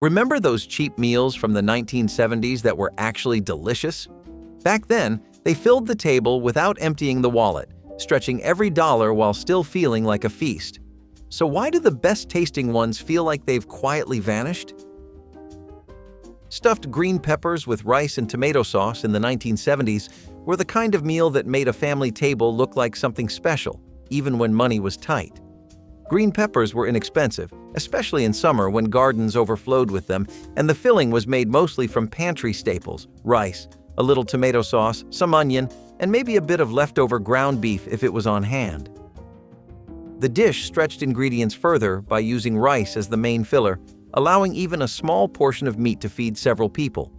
Remember those cheap meals from the 1970s that were actually delicious? Back then, they filled the table without emptying the wallet, stretching every dollar while still feeling like a feast. So why do the best-tasting ones feel like they've quietly vanished? Stuffed green peppers with rice and tomato sauce in the 1970s were the kind of meal that made a family table look like something special, even when money was tight. Green peppers were inexpensive, especially in summer when gardens overflowed with them, and the filling was made mostly from pantry staples: rice, a little tomato sauce, some onion, and maybe a bit of leftover ground beef if it was on hand. The dish stretched ingredients further by using rice as the main filler, allowing even a small portion of meat to feed several people.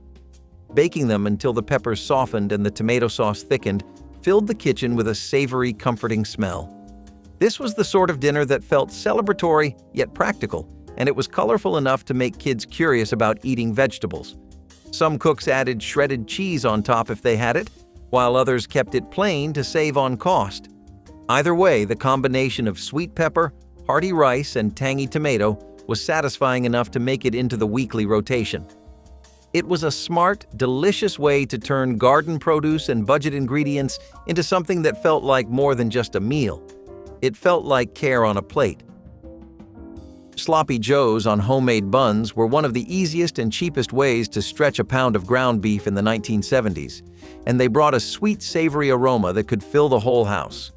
Baking them until the peppers softened and the tomato sauce thickened filled the kitchen with a savory, comforting smell. This was the sort of dinner that felt celebratory yet practical, and it was colorful enough to make kids curious about eating vegetables. Some cooks added shredded cheese on top if they had it, while others kept it plain to save on cost. Either way, the combination of sweet pepper, hearty rice, and tangy tomato was satisfying enough to make it into the weekly rotation. It was a smart, delicious way to turn garden produce and budget ingredients into something that felt like more than just a meal. It felt like care on a plate. Sloppy joes on homemade buns were one of the easiest and cheapest ways to stretch a pound of ground beef in the 1970s, and they brought a sweet, savory aroma that could fill the whole house.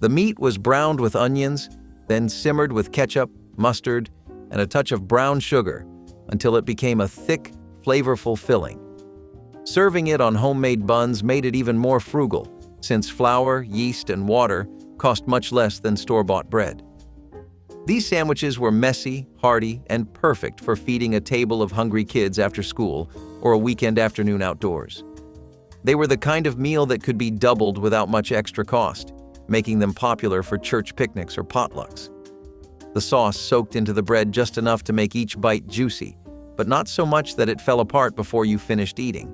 The meat was browned with onions, then simmered with ketchup, mustard, and a touch of brown sugar until it became a thick, flavorful filling. Serving it on homemade buns made it even more frugal, since flour, yeast, and water cost much less than store-bought bread. These sandwiches were messy, hearty, and perfect for feeding a table of hungry kids after school or a weekend afternoon outdoors. They were the kind of meal that could be doubled without much extra cost, making them popular for church picnics or potlucks. The sauce soaked into the bread just enough to make each bite juicy, but not so much that it fell apart before you finished eating.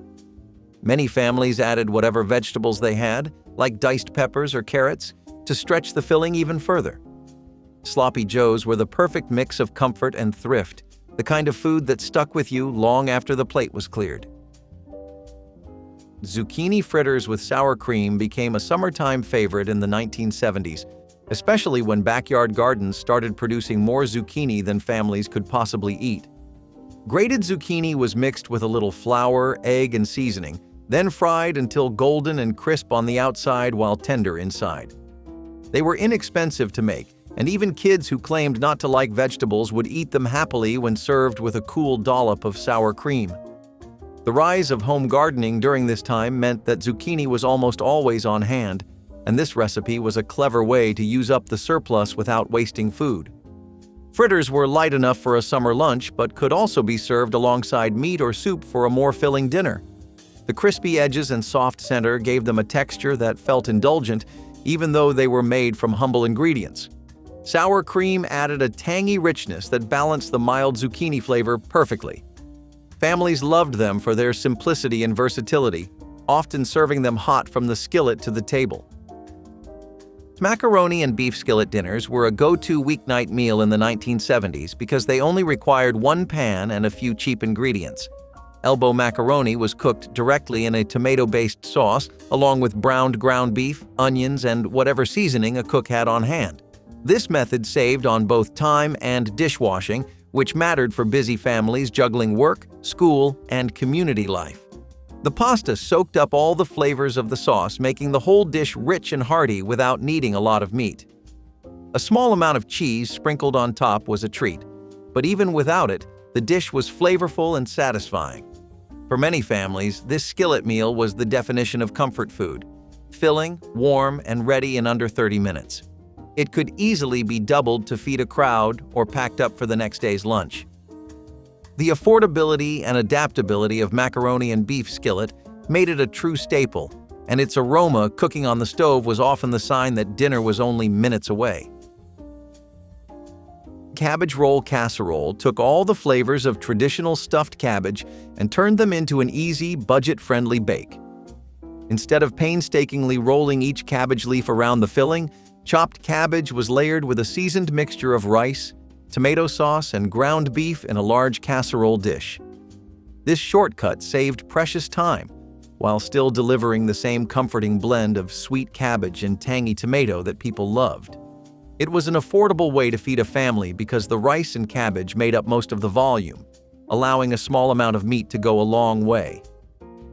Many families added whatever vegetables they had, like diced peppers or carrots, to stretch the filling even further. Sloppy joes were the perfect mix of comfort and thrift, the kind of food that stuck with you long after the plate was cleared. Zucchini fritters with sour cream became a summertime favorite in the 1970s, especially when backyard gardens started producing more zucchini than families could possibly eat. Grated zucchini was mixed with a little flour, egg, and seasoning, then fried until golden and crisp on the outside while tender inside. They were inexpensive to make, and even kids who claimed not to like vegetables would eat them happily when served with a cool dollop of sour cream. The rise of home gardening during this time meant that zucchini was almost always on hand, and this recipe was a clever way to use up the surplus without wasting food. Fritters were light enough for a summer lunch, but could also be served alongside meat or soup for a more filling dinner. The crispy edges and soft center gave them a texture that felt indulgent, even though they were made from humble ingredients. Sour cream added a tangy richness that balanced the mild zucchini flavor perfectly. Families loved them for their simplicity and versatility, often serving them hot from the skillet to the table. Macaroni and beef skillet dinners were a go-to weeknight meal in the 1970s because they only required one pan and a few cheap ingredients. Elbow macaroni was cooked directly in a tomato-based sauce, along with browned ground beef, onions, and whatever seasoning a cook had on hand. This method saved on both time and dishwashing, which mattered for busy families juggling work, school, and community life. The pasta soaked up all the flavors of the sauce, making the whole dish rich and hearty without needing a lot of meat. A small amount of cheese sprinkled on top was a treat, but even without it, the dish was flavorful and satisfying. For many families, this skillet meal was the definition of comfort food, filling, warm, and ready in under 30 minutes. It could easily be doubled to feed a crowd or packed up for the next day's lunch. The affordability and adaptability of macaroni and beef skillet made it a true staple, and its aroma cooking on the stove was often the sign that dinner was only minutes away. Cabbage roll casserole took all the flavors of traditional stuffed cabbage and turned them into an easy, budget-friendly bake. Instead of painstakingly rolling each cabbage leaf around the filling, chopped cabbage was layered with a seasoned mixture of rice, tomato sauce, and ground beef in a large casserole dish. This shortcut saved precious time, while still delivering the same comforting blend of sweet cabbage and tangy tomato that people loved. It was an affordable way to feed a family because the rice and cabbage made up most of the volume, allowing a small amount of meat to go a long way.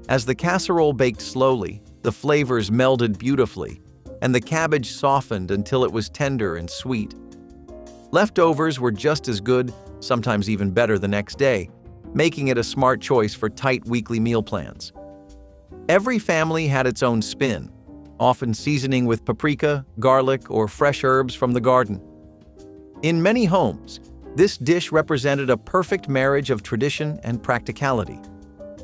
As the casserole baked slowly, the flavors melded beautifully, and the cabbage softened until it was tender and sweet. Leftovers were just as good, sometimes even better the next day, making it a smart choice for tight weekly meal plans. Every family had its own spin, often seasoning with paprika, garlic, or fresh herbs from the garden. In many homes, this dish represented a perfect marriage of tradition and practicality,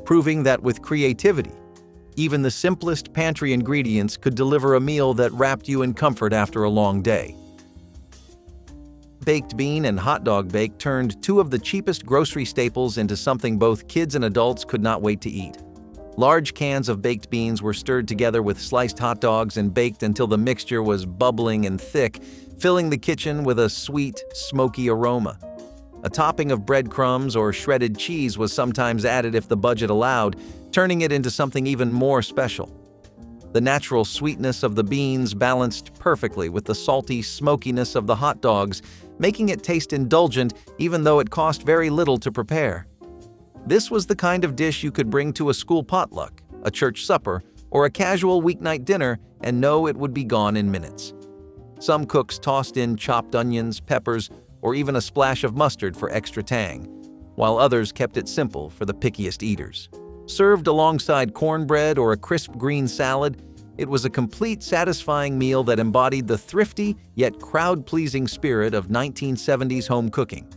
proving that with creativity, even the simplest pantry ingredients could deliver a meal that wrapped you in comfort after a long day. Baked bean and hot dog bake turned two of the cheapest grocery staples into something both kids and adults could not wait to eat. Large cans of baked beans were stirred together with sliced hot dogs and baked until the mixture was bubbling and thick, filling the kitchen with a sweet, smoky aroma. A topping of breadcrumbs or shredded cheese was sometimes added if the budget allowed, turning it into something even more special. The natural sweetness of the beans balanced perfectly with the salty smokiness of the hot dogs, making it taste indulgent even though it cost very little to prepare. This was the kind of dish you could bring to a school potluck, a church supper, or a casual weeknight dinner and know it would be gone in minutes. Some cooks tossed in chopped onions, peppers, or even a splash of mustard for extra tang, while others kept it simple for the pickiest eaters. Served alongside cornbread or a crisp green salad, it was a complete, satisfying meal that embodied the thrifty yet crowd-pleasing spirit of 1970s home cooking.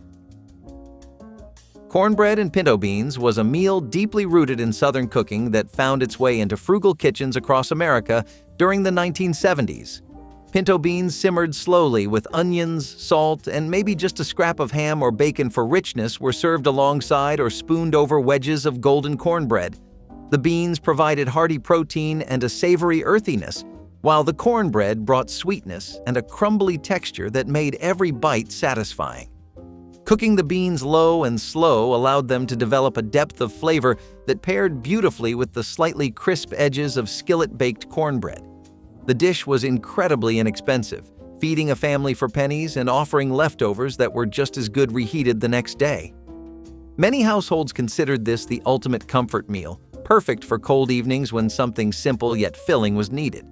Cornbread and pinto beans was a meal deeply rooted in Southern cooking that found its way into frugal kitchens across America during the 1970s. Pinto beans simmered slowly with onions, salt, and maybe just a scrap of ham or bacon for richness were served alongside or spooned over wedges of golden cornbread. The beans provided hearty protein and a savory earthiness, while the cornbread brought sweetness and a crumbly texture that made every bite satisfying. Cooking the beans low and slow allowed them to develop a depth of flavor that paired beautifully with the slightly crisp edges of skillet-baked cornbread. The dish was incredibly inexpensive, feeding a family for pennies and offering leftovers that were just as good reheated the next day. Many households considered this the ultimate comfort meal, perfect for cold evenings when something simple yet filling was needed.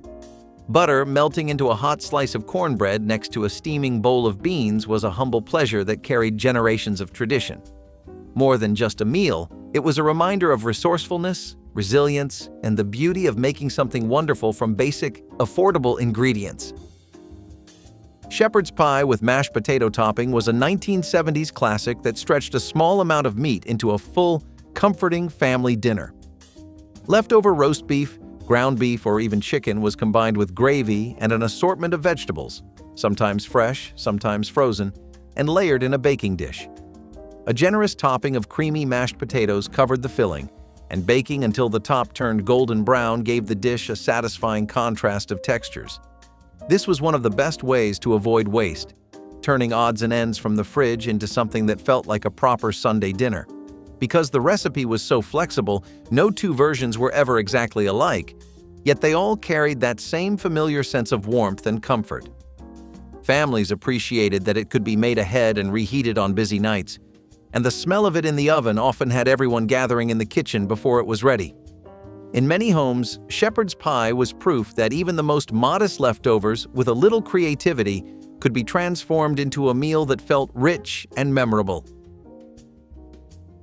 Butter melting into a hot slice of cornbread next to a steaming bowl of beans was a humble pleasure that carried generations of tradition. More than just a meal, it was a reminder of resourcefulness, resilience, and the beauty of making something wonderful from basic, affordable ingredients. Shepherd's pie with mashed potato topping was a 1970s classic that stretched a small amount of meat into a full, comforting family dinner. Leftover roast beef, ground beef, or even chicken was combined with gravy and an assortment of vegetables, sometimes fresh, sometimes frozen, and layered in a baking dish. A generous topping of creamy mashed potatoes covered the filling, and baking until the top turned golden brown gave the dish a satisfying contrast of textures. This was one of the best ways to avoid waste, turning odds and ends from the fridge into something that felt like a proper Sunday dinner. Because the recipe was so flexible, no two versions were ever exactly alike, yet they all carried that same familiar sense of warmth and comfort. Families appreciated that it could be made ahead and reheated on busy nights, and the smell of it in the oven often had everyone gathering in the kitchen before it was ready. In many homes, shepherd's pie was proof that even the most modest leftovers, with a little creativity, could be transformed into a meal that felt rich and memorable.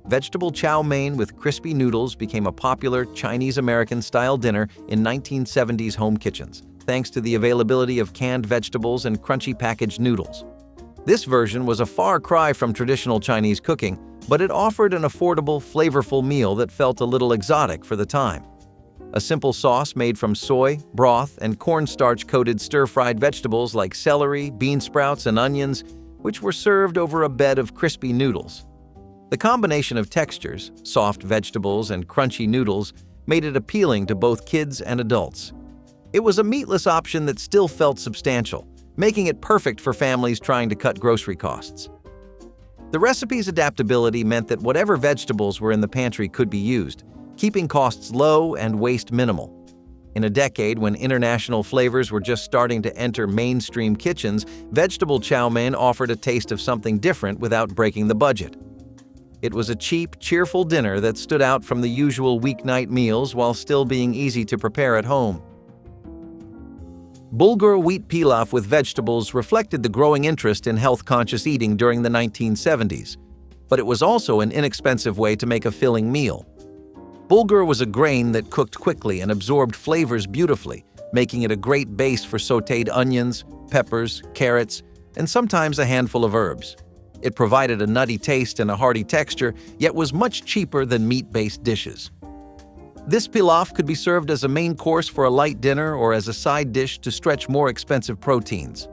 Vegetable chow mein with crispy noodles became a popular Chinese-American-style dinner in 1970s home kitchens, thanks to the availability of canned vegetables and crunchy packaged noodles. This version was a far cry from traditional Chinese cooking, but it offered an affordable, flavorful meal that felt a little exotic for the time. A simple sauce made from soy, broth, and cornstarch-coated stir-fried vegetables like celery, bean sprouts, and onions, which were served over a bed of crispy noodles. The combination of textures, soft vegetables and crunchy noodles, made it appealing to both kids and adults. It was a meatless option that still felt substantial, making it perfect for families trying to cut grocery costs. The recipe's adaptability meant that whatever vegetables were in the pantry could be used, keeping costs low and waste minimal. In a decade when international flavors were just starting to enter mainstream kitchens, vegetable chow mein offered a taste of something different without breaking the budget. It was a cheap, cheerful dinner that stood out from the usual weeknight meals while still being easy to prepare at home. Bulgur wheat pilaf with vegetables reflected the growing interest in health-conscious eating during the 1970s, but it was also an inexpensive way to make a filling meal. Bulgur was a grain that cooked quickly and absorbed flavors beautifully, making it a great base for sautéed onions, peppers, carrots, and sometimes a handful of herbs. It provided a nutty taste and a hearty texture, yet was much cheaper than meat-based dishes. This pilaf could be served as a main course for a light dinner or as a side dish to stretch more expensive proteins.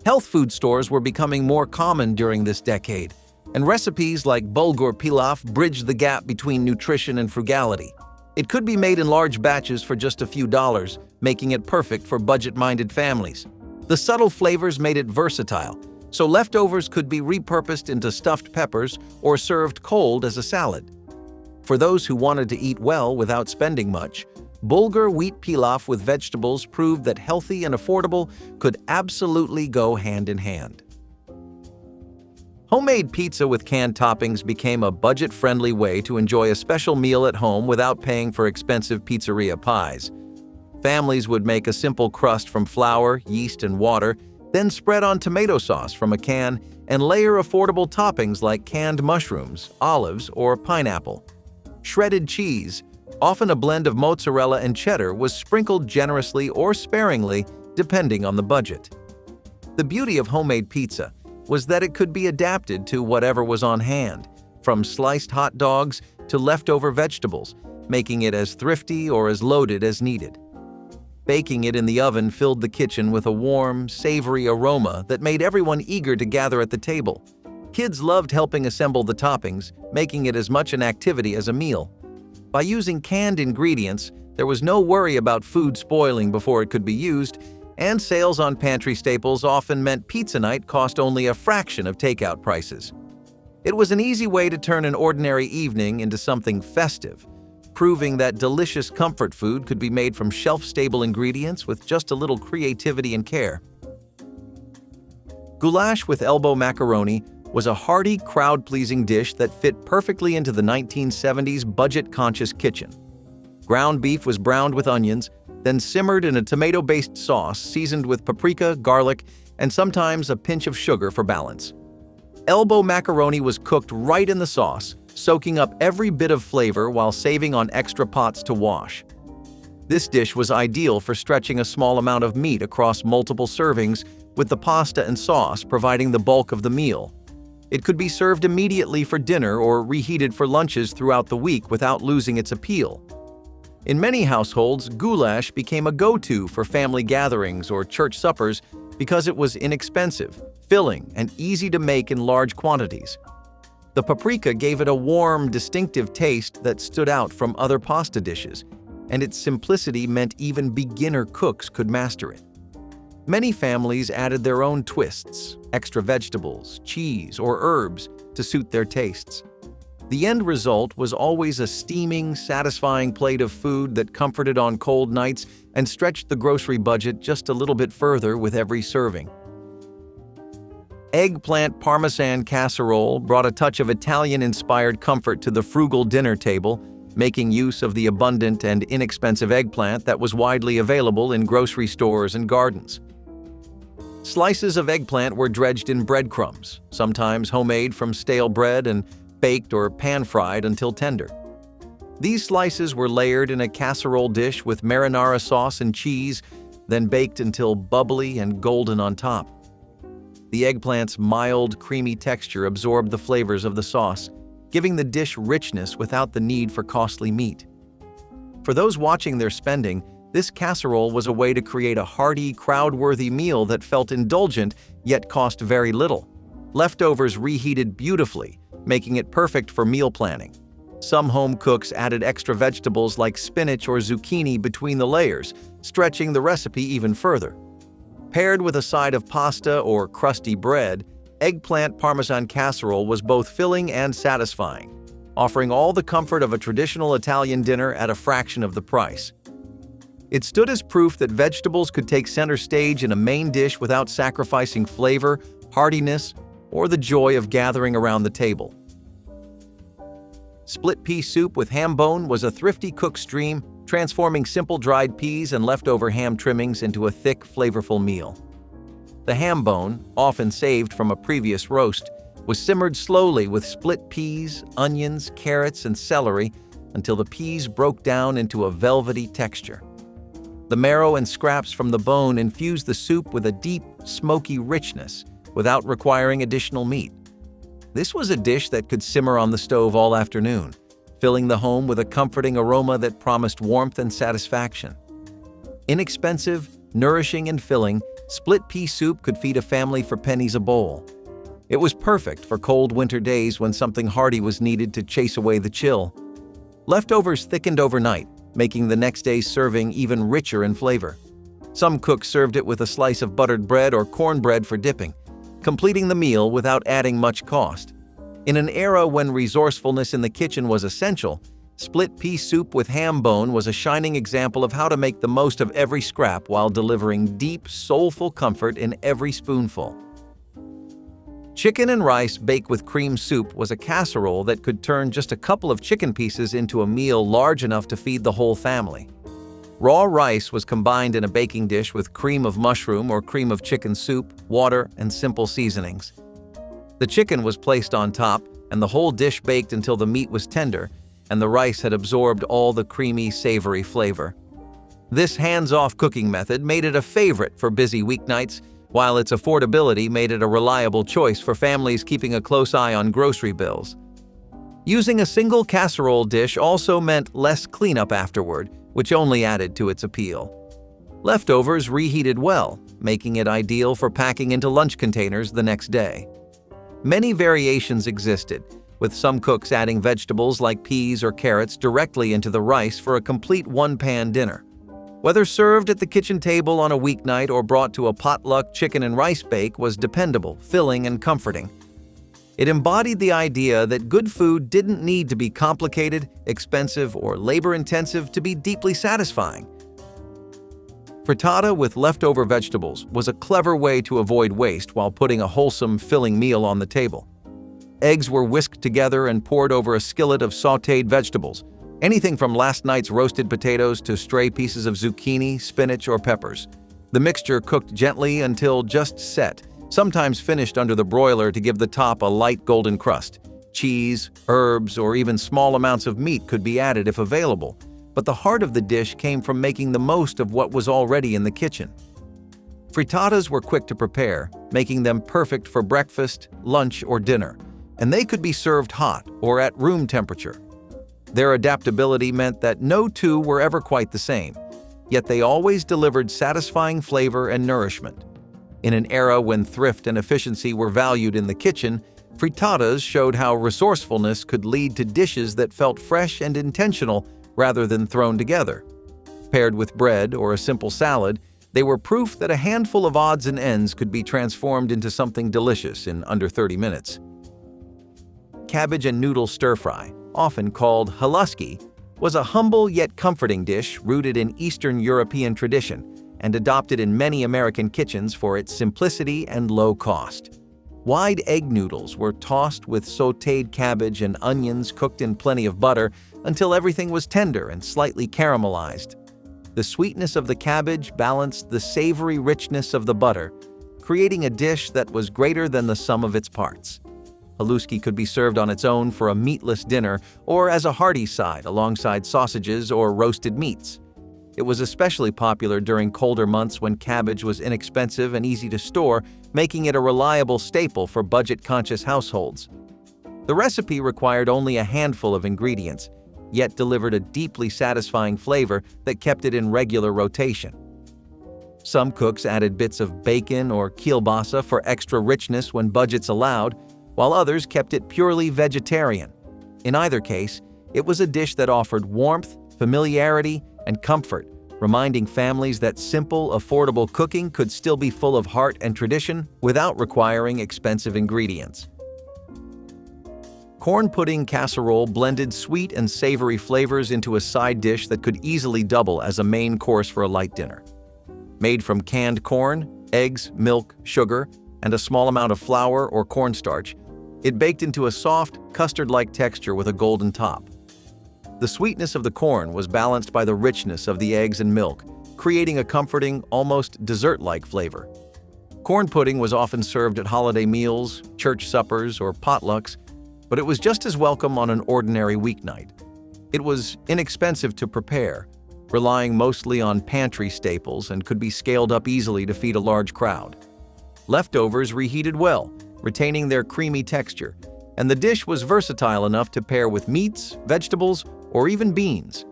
Health food stores were becoming more common during this decade, and recipes like Bulgur pilaf bridged the gap between nutrition and frugality. It could be made in large batches for just a few dollars, making it perfect for budget-minded families. The subtle flavors made it versatile, so leftovers could be repurposed into stuffed peppers or served cold as a salad. For those who wanted to eat well without spending much, Bulgur wheat pilaf with vegetables proved that healthy and affordable could absolutely go hand in hand. Homemade pizza with canned toppings became a budget-friendly way to enjoy a special meal at home without paying for expensive pizzeria pies. Families would make a simple crust from flour, yeast, and water, then spread on tomato sauce from a can and layer affordable toppings like canned mushrooms, olives, or pineapple. Shredded cheese, often a blend of mozzarella and cheddar, was sprinkled generously or sparingly depending on the budget. The beauty of homemade pizza was that it could be adapted to whatever was on hand, from sliced hot dogs to leftover vegetables, making it as thrifty or as loaded as needed. Baking it in the oven filled the kitchen with a warm, savory aroma that made everyone eager to gather at the table. Kids loved helping assemble the toppings, making it as much an activity as a meal. By using canned ingredients, there was no worry about food spoiling before it could be used, and sales on pantry staples often meant pizza night cost only a fraction of takeout prices. It was an easy way to turn an ordinary evening into something festive, proving that delicious comfort food could be made from shelf-stable ingredients with just a little creativity and care. Goulash with elbow macaroni was a hearty, crowd-pleasing dish that fit perfectly into the 1970s budget-conscious kitchen. Ground beef was browned with onions, then simmered in a tomato-based sauce seasoned with paprika, garlic, and sometimes a pinch of sugar for balance. Elbow macaroni was cooked right in the sauce, soaking up every bit of flavor while saving on extra pots to wash. This dish was ideal for stretching a small amount of meat across multiple servings, with the pasta and sauce providing the bulk of the meal. It could be served immediately for dinner or reheated for lunches throughout the week without losing its appeal. In many households, goulash became a go-to for family gatherings or church suppers because it was inexpensive, filling, and easy to make in large quantities. The paprika gave it a warm, distinctive taste that stood out from other pasta dishes, and its simplicity meant even beginner cooks could master it. Many families added their own twists, extra vegetables, cheese, or herbs to suit their tastes. The end result was always a steaming, satisfying plate of food that comforted on cold nights and stretched the grocery budget just a little bit further with every serving. Eggplant parmesan casserole brought a touch of Italian-inspired comfort to the frugal dinner table, making use of the abundant and inexpensive eggplant that was widely available in grocery stores and gardens. Slices of eggplant were dredged in breadcrumbs, sometimes homemade from stale bread, and baked or pan-fried until tender. These slices were layered in a casserole dish with marinara sauce and cheese, then baked until bubbly and golden on top. The eggplant's mild, creamy texture absorbed the flavors of the sauce, giving the dish richness without the need for costly meat. For those watching their spending, this casserole was a way to create a hearty, crowd-worthy meal that felt indulgent yet cost very little. Leftovers reheated beautifully, making it perfect for meal planning. Some home cooks added extra vegetables like spinach or zucchini between the layers, stretching the recipe even further. Paired with a side of pasta or crusty bread, Eggplant parmesan casserole was both filling and satisfying, offering all the comfort of a traditional Italian dinner at a fraction of the price. It stood as proof that vegetables could take center stage in a main dish without sacrificing flavor, heartiness, or the joy of gathering around the table. Split pea soup with ham bone was a thrifty cook's dream, transforming simple dried peas and leftover ham trimmings into a thick, flavorful meal. The ham bone, often saved from a previous roast, was simmered slowly with split peas, onions, carrots, and celery until the peas broke down into a velvety texture. The marrow and scraps from the bone infused the soup with a deep, smoky richness without requiring additional meat. This was a dish that could simmer on the stove all afternoon, filling the home with a comforting aroma that promised warmth and satisfaction. Inexpensive, nourishing, and filling, split pea soup could feed a family for pennies a bowl. It was perfect for cold winter days when something hearty was needed to chase away the chill. Leftovers thickened overnight, making the next day's serving even richer in flavor. Some cooks served it with a slice of buttered bread or cornbread for dipping, completing the meal without adding much cost. In an era when resourcefulness in the kitchen was essential, split pea soup with ham bone was a shining example of how to make the most of every scrap while delivering deep, soulful comfort in every spoonful. Chicken and rice baked with cream soup was a casserole that could turn just a couple of chicken pieces into a meal large enough to feed the whole family. Raw rice was combined in a baking dish with cream of mushroom or cream of chicken soup, water, and simple seasonings. The chicken was placed on top, and the whole dish baked until the meat was tender and the rice had absorbed all the creamy, savory flavor. This hands-off cooking method made it a favorite for busy weeknights, while its affordability made it a reliable choice for families keeping a close eye on grocery bills. Using a single casserole dish also meant less cleanup afterward, which only added to its appeal. Leftovers reheated well, making it ideal for packing into lunch containers the next day. Many variations existed, with some cooks adding vegetables like peas or carrots directly into the rice for a complete one-pan dinner. Whether served at the kitchen table on a weeknight or brought to a potluck chicken and rice bake was dependable, filling, and comforting. It embodied the idea that good food didn't need to be complicated, expensive, or labor-intensive to be deeply satisfying. Frittata with leftover vegetables was a clever way to avoid waste while putting a wholesome, filling meal on the table. Eggs were whisked together and poured over a skillet of sautéed vegetables, anything from last night's roasted potatoes to stray pieces of zucchini, spinach, or peppers. The mixture cooked gently until just set, sometimes finished under the broiler to give the top a light golden crust. Cheese, herbs, or even small amounts of meat could be added if available, but the heart of the dish came from making the most of what was already in the kitchen. Frittatas were quick to prepare, making them perfect for breakfast, lunch, or dinner, and they could be served hot or at room temperature. Their adaptability meant that no two were ever quite the same, yet they always delivered satisfying flavor and nourishment. In an era when thrift and efficiency were valued in the kitchen, frittatas showed how resourcefulness could lead to dishes that felt fresh and intentional rather than thrown together. Paired with bread or a simple salad, they were proof that a handful of odds and ends could be transformed into something delicious in under 30 minutes. Cabbage and noodle stir-fry, often called haluski, was a humble yet comforting dish rooted in Eastern European tradition and adopted in many American kitchens for its simplicity and low cost. Wide egg noodles were tossed with sautéed cabbage and onions cooked in plenty of butter until everything was tender and slightly caramelized. The sweetness of the cabbage balanced the savory richness of the butter, creating a dish that was greater than the sum of its parts. Haluski could be served on its own for a meatless dinner or as a hearty side alongside sausages or roasted meats. It was especially popular during colder months when cabbage was inexpensive and easy to store, making it a reliable staple for budget-conscious households. The recipe required only a handful of ingredients, yet delivered a deeply satisfying flavor that kept it in regular rotation. Some cooks added bits of bacon or kielbasa for extra richness when budgets allowed, while others kept it purely vegetarian. In either case, it was a dish that offered warmth, familiarity, and comfort, reminding families that simple, affordable cooking could still be full of heart and tradition without requiring expensive ingredients. Corn pudding casserole blended sweet and savory flavors into a side dish that could easily double as a main course for a light dinner. Made from canned corn, eggs, milk, sugar, and a small amount of flour or cornstarch, it baked into a soft, custard-like texture with a golden top. The sweetness of the corn was balanced by the richness of the eggs and milk, creating a comforting, almost dessert-like flavor. Corn pudding was often served at holiday meals, church suppers, or potlucks, but it was just as welcome on an ordinary weeknight. It was inexpensive to prepare, relying mostly on pantry staples, and could be scaled up easily to feed a large crowd. Leftovers reheated well, retaining their creamy texture, and the dish was versatile enough to pair with meats, vegetables, or even beans.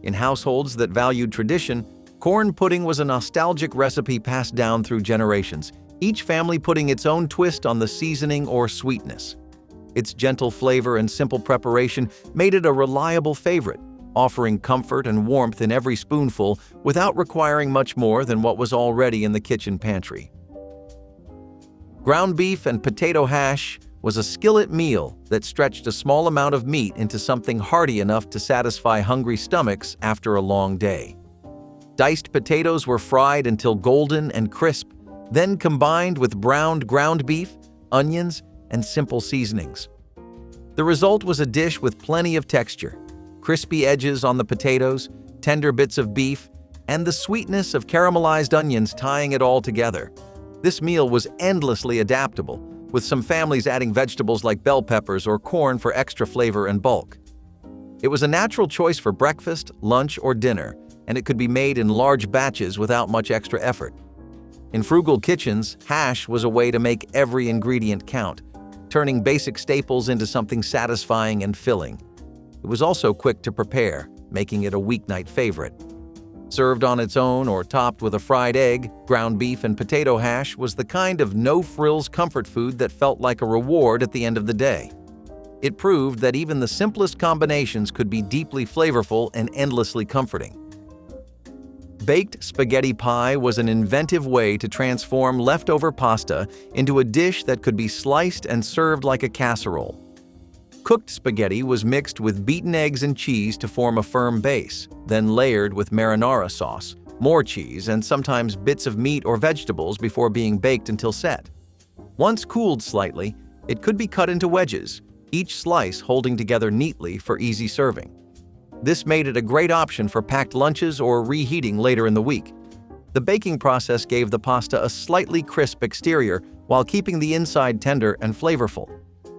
In households that valued tradition, corn pudding was a nostalgic recipe passed down through generations, each family putting its own twist on the seasoning or sweetness. Its gentle flavor and simple preparation made it a reliable favorite, offering comfort and warmth in every spoonful without requiring much more than what was already in the kitchen pantry. Ground beef and potato hash was a skillet meal that stretched a small amount of meat into something hearty enough to satisfy hungry stomachs after a long day. Diced potatoes were fried until golden and crisp, then combined with browned ground beef, onions, and simple seasonings. The result was a dish with plenty of texture, crispy edges on the potatoes, tender bits of beef, and the sweetness of caramelized onions tying it all together. This meal was endlessly adaptable, with some families adding vegetables like bell peppers or corn for extra flavor and bulk. It was a natural choice for breakfast, lunch, or dinner, and it could be made in large batches without much extra effort. In frugal kitchens, hash was a way to make every ingredient count, turning basic staples into something satisfying and filling. It was also quick to prepare, making it a weeknight favorite. Served on its own or topped with a fried egg, ground beef and potato hash was the kind of no-frills comfort food that felt like a reward at the end of the day. It proved that even the simplest combinations could be deeply flavorful and endlessly comforting. Baked spaghetti pie was an inventive way to transform leftover pasta into a dish that could be sliced and served like a casserole. Cooked spaghetti was mixed with beaten eggs and cheese to form a firm base, then layered with marinara sauce, more cheese, and sometimes bits of meat or vegetables before being baked until set. Once cooled slightly, it could be cut into wedges, each slice holding together neatly for easy serving. This made it a great option for packed lunches or reheating later in the week. The baking process gave the pasta a slightly crisp exterior while keeping the inside tender and flavorful.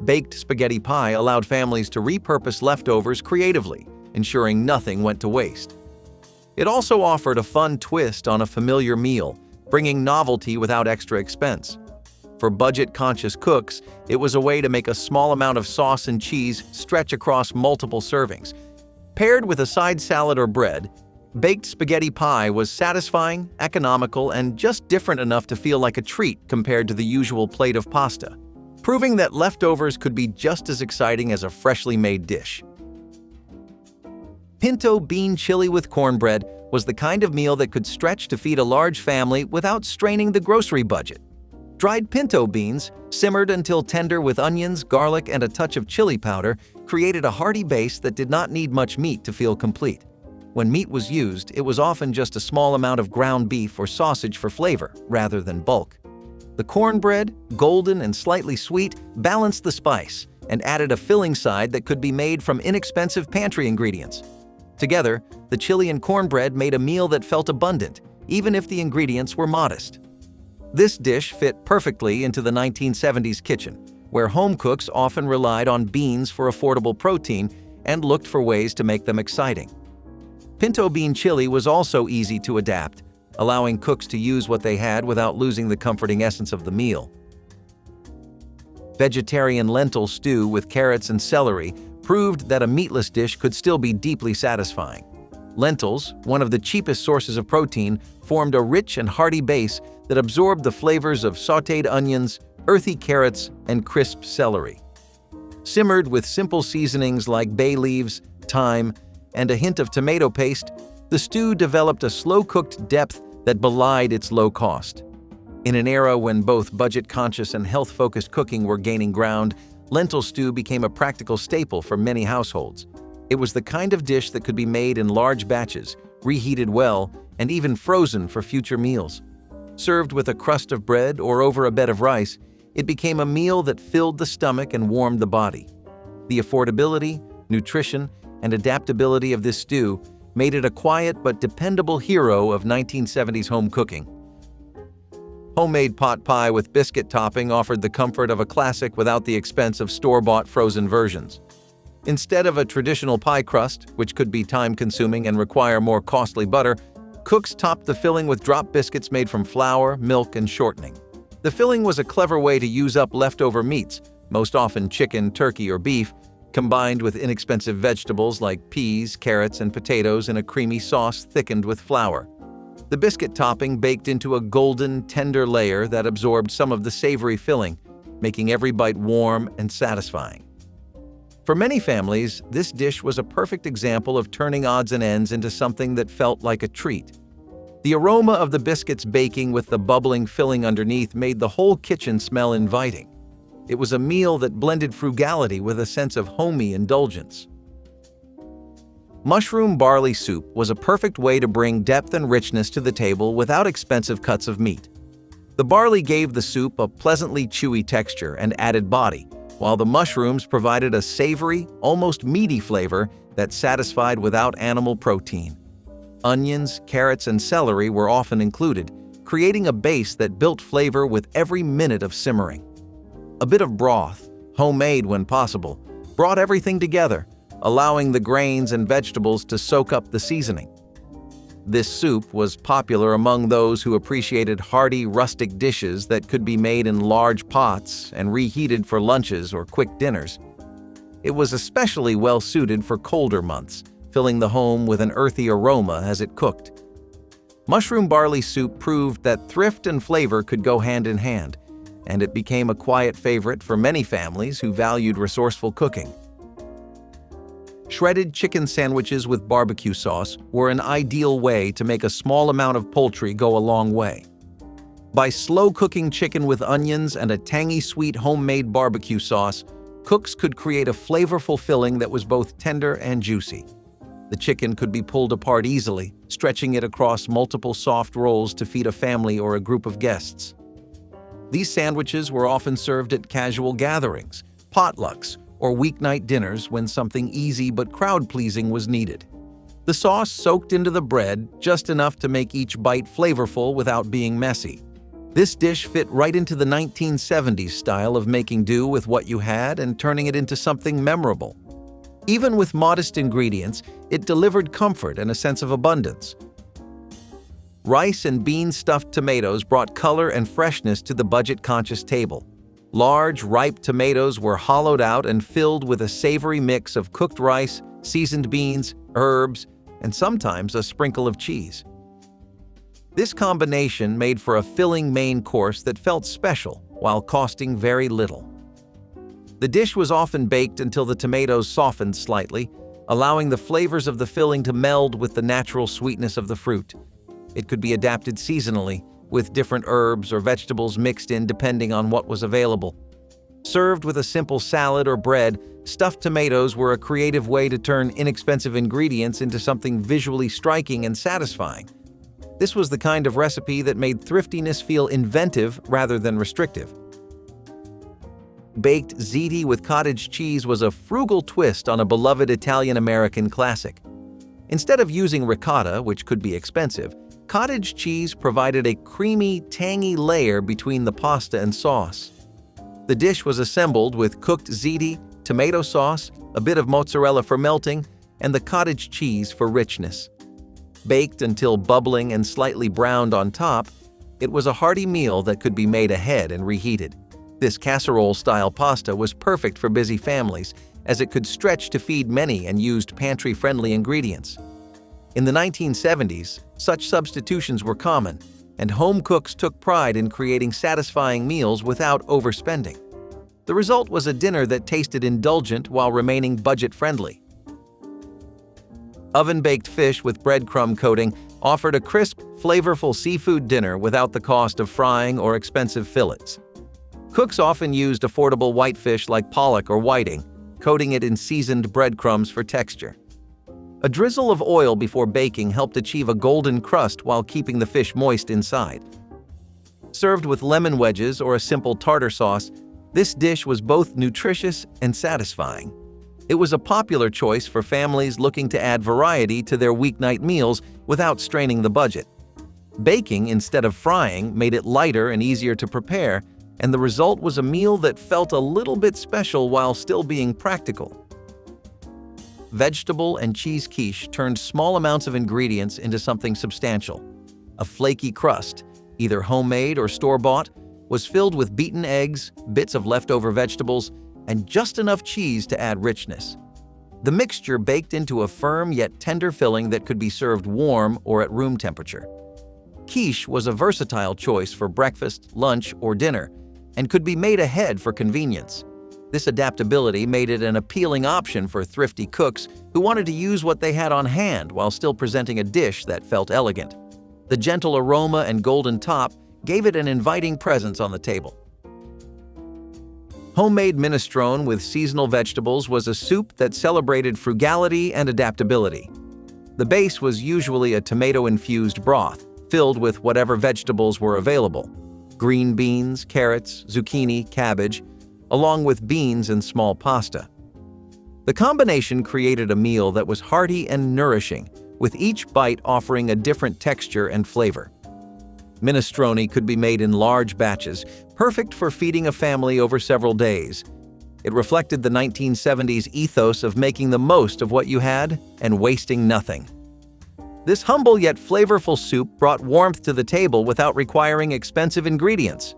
Baked spaghetti pie allowed families to repurpose leftovers creatively, ensuring nothing went to waste. It also offered a fun twist on a familiar meal, bringing novelty without extra expense. For budget-conscious cooks, it was a way to make a small amount of sauce and cheese stretch across multiple servings. Paired with a side salad or bread, baked spaghetti pie was satisfying, economical, and just different enough to feel like a treat compared to the usual plate of pasta, proving that leftovers could be just as exciting as a freshly made dish. Pinto bean chili with cornbread was the kind of meal that could stretch to feed a large family without straining the grocery budget. Dried pinto beans, simmered until tender with onions, garlic, and a touch of chili powder, created a hearty base that did not need much meat to feel complete. When meat was used, it was often just a small amount of ground beef or sausage for flavor, rather than bulk. The cornbread, golden and slightly sweet, balanced the spice and added a filling side that could be made from inexpensive pantry ingredients. Together, the chili and cornbread made a meal that felt abundant, even if the ingredients were modest. This dish fit perfectly into the 1970s kitchen, where home cooks often relied on beans for affordable protein and looked for ways to make them exciting. Pinto bean chili was also easy to adapt, allowing cooks to use what they had without losing the comforting essence of the meal. Vegetarian lentil stew with carrots and celery proved that a meatless dish could still be deeply satisfying. Lentils, one of the cheapest sources of protein, formed a rich and hearty base that absorbed the flavors of sautéed onions, earthy carrots, and crisp celery. Simmered with simple seasonings like bay leaves, thyme, and a hint of tomato paste, The stew developed a slow-cooked depth that belied its low cost. In an era when both budget-conscious and health-focused cooking were gaining ground, lentil stew became a practical staple for many households. It was the kind of dish that could be made in large batches, reheated well, and even frozen for future meals. Served with a crust of bread or over a bed of rice, it became a meal that filled the stomach and warmed the body. The affordability, nutrition, and adaptability of this stew made it a quiet but dependable hero of 1970s home cooking. Homemade pot pie with biscuit topping offered the comfort of a classic without the expense of store-bought frozen versions. Instead of a traditional pie crust, which could be time-consuming and require more costly butter, cooks topped the filling with drop biscuits made from flour, milk, and shortening. The filling was a clever way to use up leftover meats, most often chicken, turkey, or beef, combined with inexpensive vegetables like peas, carrots, and potatoes in a creamy sauce thickened with flour. The biscuit topping baked into a golden, tender layer that absorbed some of the savory filling, making every bite warm and satisfying. For many families, this dish was a perfect example of turning odds and ends into something that felt like a treat. The aroma of the biscuits baking with the bubbling filling underneath made the whole kitchen smell inviting. It was a meal that blended frugality with a sense of homey indulgence. Mushroom barley soup was a perfect way to bring depth and richness to the table without expensive cuts of meat. The barley gave the soup a pleasantly chewy texture and added body, while the mushrooms provided a savory, almost meaty flavor that satisfied without animal protein. Onions, carrots, and celery were often included, creating a base that built flavor with every minute of simmering. A bit of broth, homemade when possible, brought everything together, allowing the grains and vegetables to soak up the seasoning. This soup was popular among those who appreciated hearty, rustic dishes that could be made in large pots and reheated for lunches or quick dinners. It was especially well-suited for colder months, filling the home with an earthy aroma as it cooked. Mushroom barley soup proved that thrift and flavor could go hand in hand, and it became a quiet favorite for many families who valued resourceful cooking. Shredded chicken sandwiches with barbecue sauce were an ideal way to make a small amount of poultry go a long way. By slow-cooking chicken with onions and a tangy sweet homemade barbecue sauce, cooks could create a flavorful filling that was both tender and juicy. The chicken could be pulled apart easily, stretching it across multiple soft rolls to feed a family or a group of guests. These sandwiches were often served at casual gatherings, potlucks, or weeknight dinners when something easy but crowd-pleasing was needed. The sauce soaked into the bread just enough to make each bite flavorful without being messy. This dish fit right into the 1970s style of making do with what you had and turning it into something memorable. Even with modest ingredients, it delivered comfort and a sense of abundance. Rice and bean-stuffed tomatoes brought color and freshness to the budget-conscious table. Large, ripe tomatoes were hollowed out and filled with a savory mix of cooked rice, seasoned beans, herbs, and sometimes a sprinkle of cheese. This combination made for a filling main course that felt special while costing very little. The dish was often baked until the tomatoes softened slightly, allowing the flavors of the filling to meld with the natural sweetness of the fruit. It could be adapted seasonally, with different herbs or vegetables mixed in depending on what was available. Served with a simple salad or bread, stuffed tomatoes were a creative way to turn inexpensive ingredients into something visually striking and satisfying. This was the kind of recipe that made thriftiness feel inventive rather than restrictive. Baked ziti with cottage cheese was a frugal twist on a beloved Italian-American classic. Instead of using ricotta, which could be expensive, cottage cheese provided a creamy, tangy layer between the pasta and sauce. The dish was assembled with cooked ziti, tomato sauce, a bit of mozzarella for melting, and the cottage cheese for richness. Baked until bubbling and slightly browned on top, it was a hearty meal that could be made ahead and reheated. This casserole-style pasta was perfect for busy families, as it could stretch to feed many and used pantry-friendly ingredients. In the 1970s, such substitutions were common, and home cooks took pride in creating satisfying meals without overspending. The result was a dinner that tasted indulgent while remaining budget-friendly. Oven-baked fish with breadcrumb coating offered a crisp, flavorful seafood dinner without the cost of frying or expensive fillets. Cooks often used affordable whitefish like pollock or whiting, coating it in seasoned breadcrumbs for texture. A drizzle of oil before baking helped achieve a golden crust while keeping the fish moist inside. Served with lemon wedges or a simple tartar sauce, this dish was both nutritious and satisfying. It was a popular choice for families looking to add variety to their weeknight meals without straining the budget. Baking instead of frying made it lighter and easier to prepare, and the result was a meal that felt a little bit special while still being practical. Vegetable and cheese quiche turned small amounts of ingredients into something substantial. A flaky crust, either homemade or store-bought, was filled with beaten eggs, bits of leftover vegetables, and just enough cheese to add richness. The mixture baked into a firm yet tender filling that could be served warm or at room temperature. Quiche was a versatile choice for breakfast, lunch, or dinner, and could be made ahead for convenience. This adaptability made it an appealing option for thrifty cooks who wanted to use what they had on hand while still presenting a dish that felt elegant. The gentle aroma and golden top gave it an inviting presence on the table. Homemade minestrone with seasonal vegetables was a soup that celebrated frugality and adaptability. The base was usually a tomato-infused broth, filled with whatever vegetables were available: green beans, carrots, zucchini, cabbage, along with beans and small pasta. The combination created a meal that was hearty and nourishing, with each bite offering a different texture and flavor. Minestrone could be made in large batches, perfect for feeding a family over several days. It reflected the 1970s ethos of making the most of what you had and wasting nothing. This humble yet flavorful soup brought warmth to the table without requiring expensive ingredients.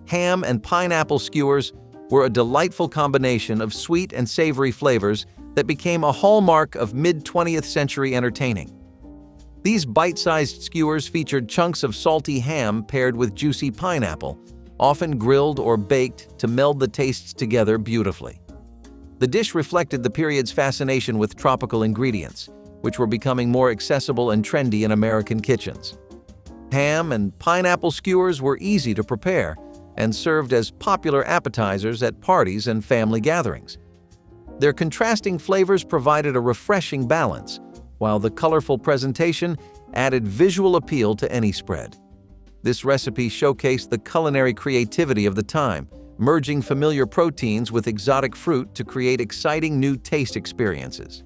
Ham and pineapple skewers were a delightful combination of sweet and savory flavors that became a hallmark of mid-20th century entertaining. These bite-sized skewers featured chunks of salty ham paired with juicy pineapple, often grilled or baked to meld the tastes together beautifully. The dish reflected the period's fascination with tropical ingredients, which were becoming more accessible and trendy in American kitchens. Ham and pineapple skewers were easy to prepare and served as popular appetizers at parties and family gatherings. Their contrasting flavors provided a refreshing balance, while the colorful presentation added visual appeal to any spread. This recipe showcased the culinary creativity of the time, merging familiar proteins with exotic fruit to create exciting new taste experiences.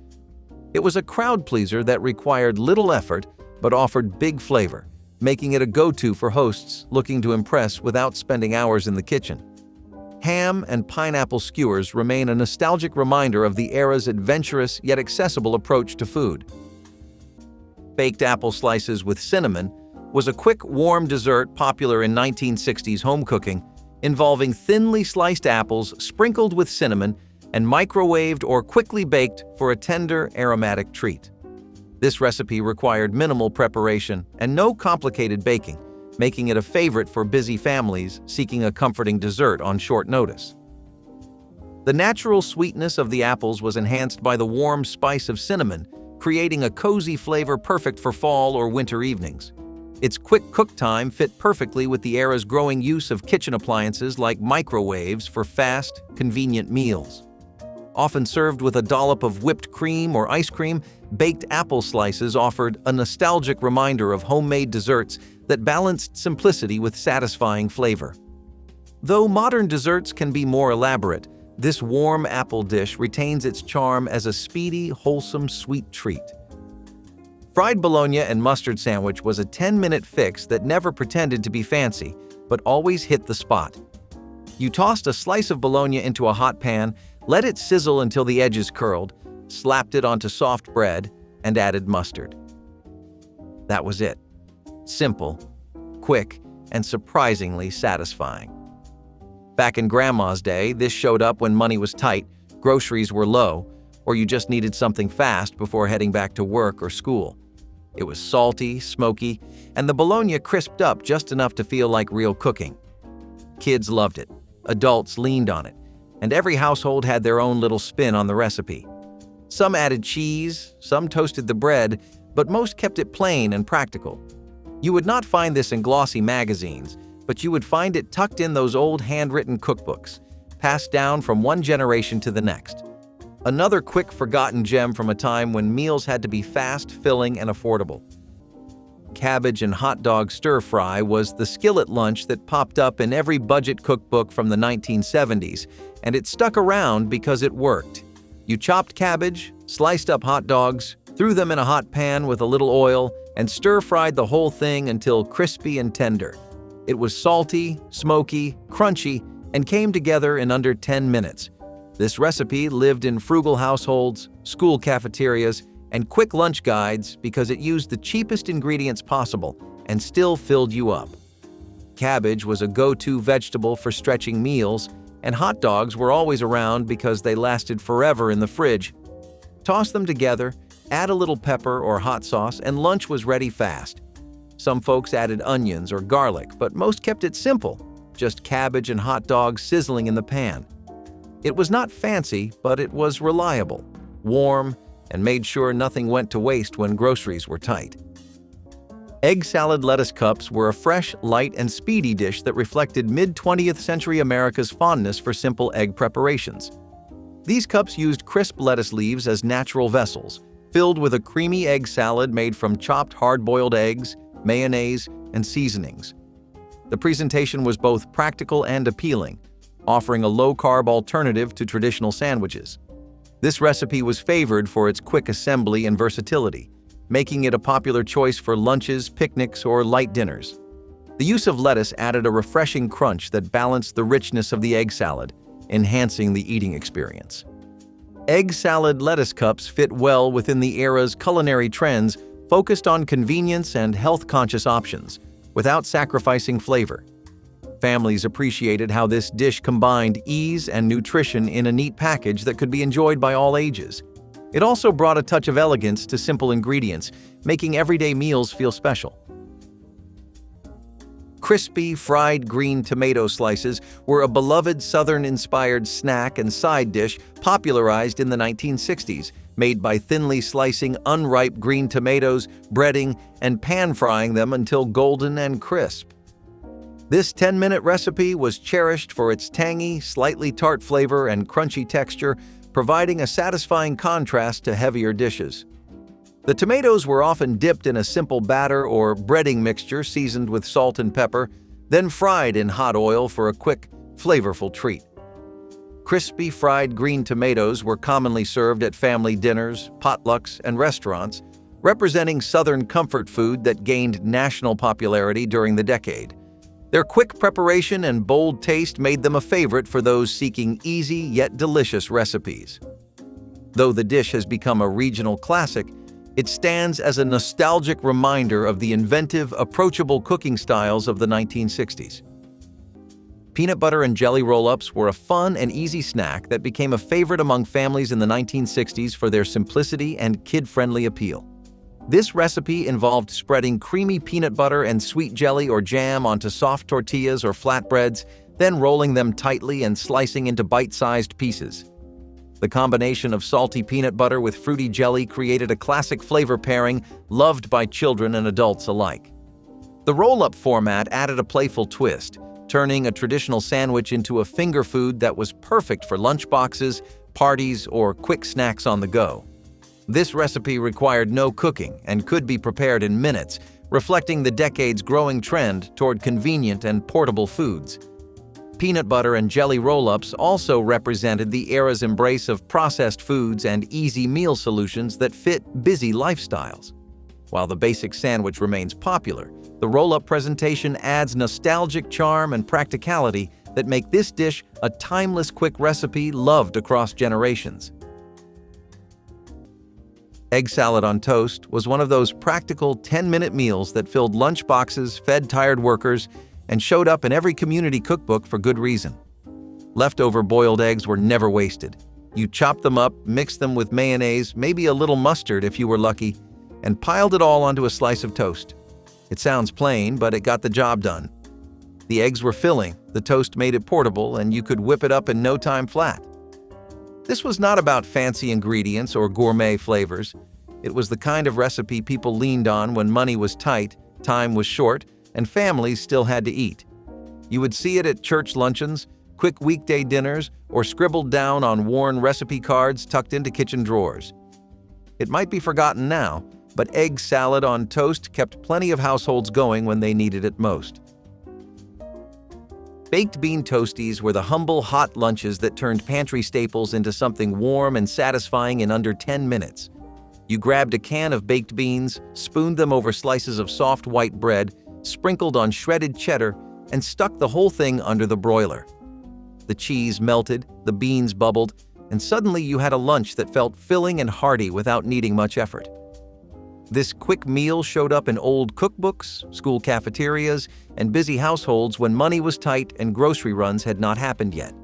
It was a crowd pleaser that required little effort but offered big flavor, making it a go-to for hosts looking to impress without spending hours in the kitchen. Ham and pineapple skewers remain a nostalgic reminder of the era's adventurous yet accessible approach to food. Baked apple slices with cinnamon was a quick, warm dessert popular in 1960s home cooking, involving thinly sliced apples sprinkled with cinnamon and microwaved or quickly baked for a tender, aromatic treat. This recipe required minimal preparation and no complicated baking, making it a favorite for busy families seeking a comforting dessert on short notice. The natural sweetness of the apples was enhanced by the warm spice of cinnamon, creating a cozy flavor perfect for fall or winter evenings. Its quick cook time fit perfectly with the era's growing use of kitchen appliances like microwaves for fast, convenient meals. Often served with a dollop of whipped cream or ice cream, baked apple slices offered a nostalgic reminder of homemade desserts that balanced simplicity with satisfying flavor. Though modern desserts can be more elaborate, this warm apple dish retains its charm as a speedy, wholesome, sweet treat. Fried bologna and mustard sandwich was a 10-minute fix that never pretended to be fancy, but always hit the spot. You tossed a slice of bologna into a hot pan, let it sizzle until the edges curled, slapped it onto soft bread, and added mustard. That was it. Simple, quick, and surprisingly satisfying. Back in Grandma's day, this showed up when money was tight, groceries were low, or you just needed something fast before heading back to work or school. It was salty, smoky, and the bologna crisped up just enough to feel like real cooking. Kids loved it, adults leaned on it, and every household had their own little spin on the recipe. Some added cheese, some toasted the bread, but most kept it plain and practical. You would not find this in glossy magazines, but you would find it tucked in those old handwritten cookbooks, passed down from one generation to the next. Another quick forgotten gem from a time when meals had to be fast, filling, and affordable. Cabbage and hot dog stir-fry was the skillet lunch that popped up in every budget cookbook from the 1970s, and it stuck around because it worked. You chopped cabbage, sliced up hot dogs, threw them in a hot pan with a little oil, and stir-fried the whole thing until crispy and tender. It was salty, smoky, crunchy, and came together in under 10 minutes. This recipe lived in frugal households, school cafeterias, and quick lunch guides because it used the cheapest ingredients possible and still filled you up. Cabbage was a go-to vegetable for stretching meals, and hot dogs were always around because they lasted forever in the fridge. Toss them together, add a little pepper or hot sauce, and lunch was ready fast. Some folks added onions or garlic, but most kept it simple, just cabbage and hot dogs sizzling in the pan. It was not fancy, but it was reliable, warm, and made sure nothing went to waste when groceries were tight. Egg salad lettuce cups were a fresh, light, and speedy dish that reflected mid-20th century America's fondness for simple egg preparations. These cups used crisp lettuce leaves as natural vessels, filled with a creamy egg salad made from chopped hard-boiled eggs, mayonnaise, and seasonings. The presentation was both practical and appealing, offering a low-carb alternative to traditional sandwiches. This recipe was favored for its quick assembly and versatility, making it a popular choice for lunches, picnics, or light dinners. The use of lettuce added a refreshing crunch that balanced the richness of the egg salad, enhancing the eating experience. Egg salad lettuce cups fit well within the era's culinary trends focused on convenience and health-conscious options, without sacrificing flavor. Families appreciated how this dish combined ease and nutrition in a neat package that could be enjoyed by all ages. It also brought a touch of elegance to simple ingredients, making everyday meals feel special. Crispy, fried green tomato slices were a beloved Southern-inspired snack and side dish popularized in the 1960s, made by thinly slicing unripe green tomatoes, breading, and pan-frying them until golden and crisp. This 10-minute recipe was cherished for its tangy, slightly tart flavor and crunchy texture, providing a satisfying contrast to heavier dishes. The tomatoes were often dipped in a simple batter or breading mixture seasoned with salt and pepper, then fried in hot oil for a quick, flavorful treat. Crispy fried green tomatoes were commonly served at family dinners, potlucks, and restaurants, representing Southern comfort food that gained national popularity during the decade. Their quick preparation and bold taste made them a favorite for those seeking easy yet delicious recipes. Though the dish has become a regional classic, it stands as a nostalgic reminder of the inventive, approachable cooking styles of the 1960s. Peanut butter and jelly roll-ups were a fun and easy snack that became a favorite among families in the 1960s for their simplicity and kid-friendly appeal. This recipe involved spreading creamy peanut butter and sweet jelly or jam onto soft tortillas or flatbreads, then rolling them tightly and slicing into bite-sized pieces. The combination of salty peanut butter with fruity jelly created a classic flavor pairing loved by children and adults alike. The roll-up format added a playful twist, turning a traditional sandwich into a finger food that was perfect for lunchboxes, parties, or quick snacks on the go. This recipe required no cooking and could be prepared in minutes, reflecting the decade's growing trend toward convenient and portable foods. Peanut butter and jelly roll-ups also represented the era's embrace of processed foods and easy meal solutions that fit busy lifestyles. While the basic sandwich remains popular, the roll-up presentation adds nostalgic charm and practicality that make this dish a timeless quick recipe loved across generations. Egg salad on toast was one of those practical 10-minute meals that filled lunch boxes, fed tired workers, and showed up in every community cookbook for good reason. Leftover boiled eggs were never wasted. You chopped them up, mixed them with mayonnaise, maybe a little mustard if you were lucky, and piled it all onto a slice of toast. It sounds plain, but it got the job done. The eggs were filling, the toast made it portable, and you could whip it up in no time flat. This was not about fancy ingredients or gourmet flavors. It was the kind of recipe people leaned on when money was tight, time was short, and families still had to eat. You would see it at church luncheons, quick weekday dinners, or scribbled down on worn recipe cards tucked into kitchen drawers. It might be forgotten now, but egg salad on toast kept plenty of households going when they needed it most. Baked bean toasties were the humble, hot lunches that turned pantry staples into something warm and satisfying in under 10 minutes. You grabbed a can of baked beans, spooned them over slices of soft white bread, sprinkled on shredded cheddar, and stuck the whole thing under the broiler. The cheese melted, the beans bubbled, and suddenly you had a lunch that felt filling and hearty without needing much effort. This quick meal showed up in old cookbooks, school cafeterias, and busy households when money was tight and grocery runs had not happened yet.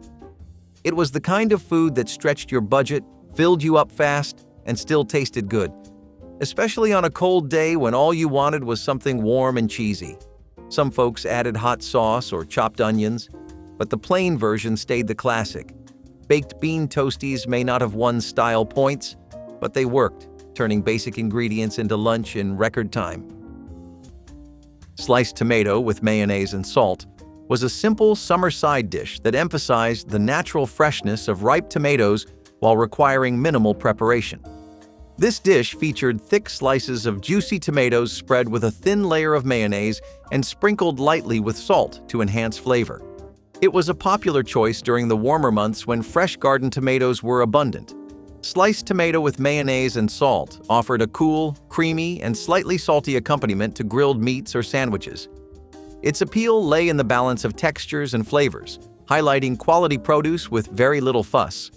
It was the kind of food that stretched your budget, filled you up fast, and still tasted good, especially on a cold day when all you wanted was something warm and cheesy. Some folks added hot sauce or chopped onions, but the plain version stayed the classic. Baked bean toasties may not have won style points, but they worked, turning basic ingredients into lunch in record time. Sliced tomato with mayonnaise and salt was a simple summer side dish that emphasized the natural freshness of ripe tomatoes while requiring minimal preparation. This dish featured thick slices of juicy tomatoes spread with a thin layer of mayonnaise and sprinkled lightly with salt to enhance flavor. It was a popular choice during the warmer months when fresh garden tomatoes were abundant. Sliced tomato with mayonnaise and salt offered a cool, creamy, and slightly salty accompaniment to grilled meats or sandwiches. Its appeal lay in the balance of textures and flavors, highlighting quality produce with very little fuss.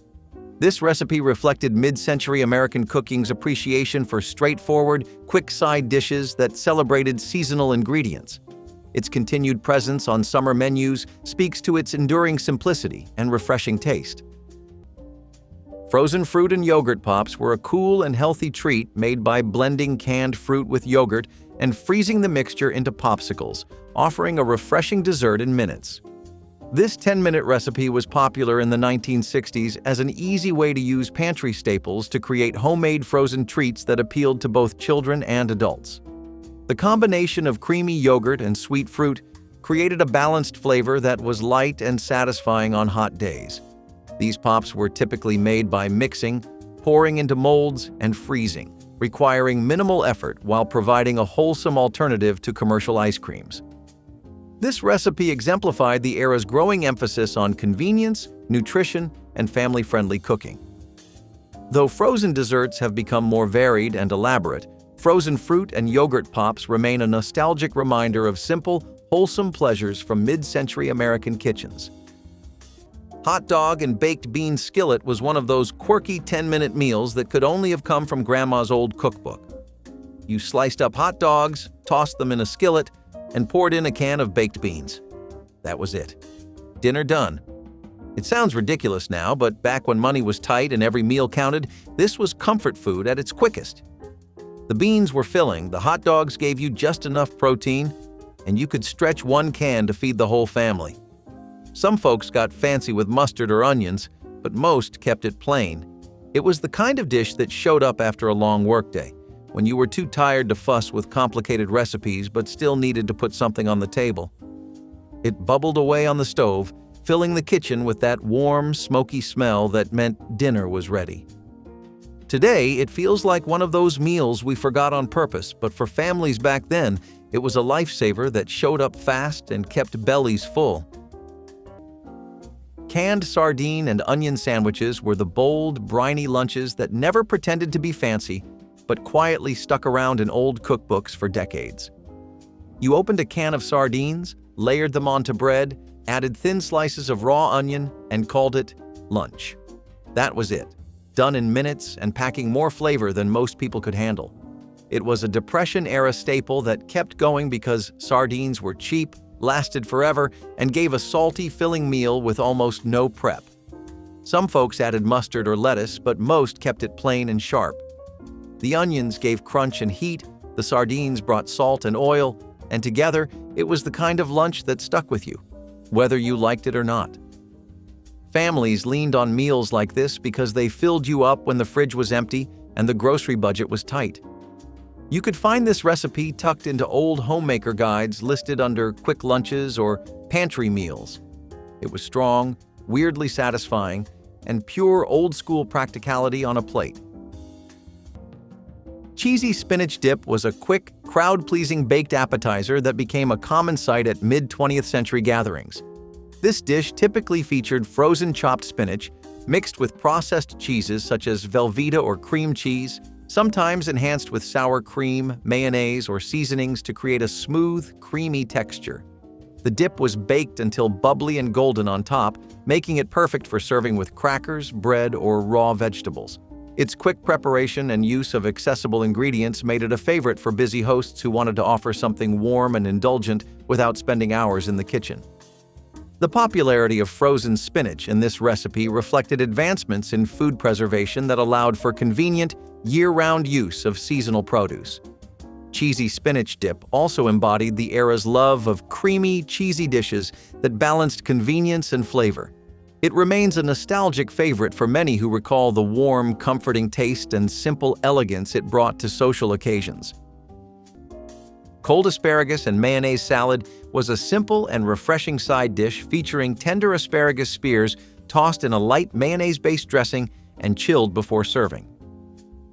This recipe reflected mid-century American cooking's appreciation for straightforward, quick side dishes that celebrated seasonal ingredients. Its continued presence on summer menus speaks to its enduring simplicity and refreshing taste. Frozen fruit and yogurt pops were a cool and healthy treat made by blending canned fruit with yogurt and freezing the mixture into popsicles, offering a refreshing dessert in minutes. This 10-minute recipe was popular in the 1960s as an easy way to use pantry staples to create homemade frozen treats that appealed to both children and adults. The combination of creamy yogurt and sweet fruit created a balanced flavor that was light and satisfying on hot days. These pops were typically made by mixing, pouring into molds, and freezing, requiring minimal effort while providing a wholesome alternative to commercial ice creams. This recipe exemplified the era's growing emphasis on convenience, nutrition, and family-friendly cooking. Though frozen desserts have become more varied and elaborate, frozen fruit and yogurt pops remain a nostalgic reminder of simple, wholesome pleasures from mid-century American kitchens. Hot dog and baked bean skillet was one of those quirky 10-minute meals that could only have come from Grandma's old cookbook. You sliced up hot dogs, tossed them in a skillet, and poured in a can of baked beans. That was it. Dinner done. It sounds ridiculous now, but back when money was tight and every meal counted, this was comfort food at its quickest. The beans were filling, the hot dogs gave you just enough protein, and you could stretch one can to feed the whole family. Some folks got fancy with mustard or onions, but most kept it plain. It was the kind of dish that showed up after a long workday, when you were too tired to fuss with complicated recipes but still needed to put something on the table. It bubbled away on the stove, filling the kitchen with that warm, smoky smell that meant dinner was ready. Today, it feels like one of those meals we forgot on purpose, but for families back then, it was a lifesaver that showed up fast and kept bellies full. Canned sardine and onion sandwiches were the bold, briny lunches that never pretended to be fancy, but quietly stuck around in old cookbooks for decades. You opened a can of sardines, layered them onto bread, added thin slices of raw onion, and called it lunch. That was it, done in minutes and packing more flavor than most people could handle. It was a Depression-era staple that kept going because sardines were cheap, lasted forever, and gave a salty, filling meal with almost no prep. Some folks added mustard or lettuce, but most kept it plain and sharp. The onions gave crunch and heat, the sardines brought salt and oil, and together, it was the kind of lunch that stuck with you, whether you liked it or not. Families leaned on meals like this because they filled you up when the fridge was empty and the grocery budget was tight. You could find this recipe tucked into old homemaker guides listed under quick lunches or pantry meals. It was strong, weirdly satisfying, and pure old-school practicality on a plate. Cheesy spinach dip was a quick, crowd-pleasing baked appetizer that became a common sight at mid-20th century gatherings. This dish typically featured frozen chopped spinach, mixed with processed cheeses such as Velveeta or cream cheese, sometimes enhanced with sour cream, mayonnaise, or seasonings to create a smooth, creamy texture. The dip was baked until bubbly and golden on top, making it perfect for serving with crackers, bread, or raw vegetables. Its quick preparation and use of accessible ingredients made it a favorite for busy hosts who wanted to offer something warm and indulgent without spending hours in the kitchen. The popularity of frozen spinach in this recipe reflected advancements in food preservation that allowed for convenient, year-round use of seasonal produce. Cheesy spinach dip also embodied the era's love of creamy, cheesy dishes that balanced convenience and flavor. It remains a nostalgic favorite for many who recall the warm, comforting taste and simple elegance it brought to social occasions. Cold asparagus and mayonnaise salad was a simple and refreshing side dish featuring tender asparagus spears tossed in a light mayonnaise-based dressing and chilled before serving.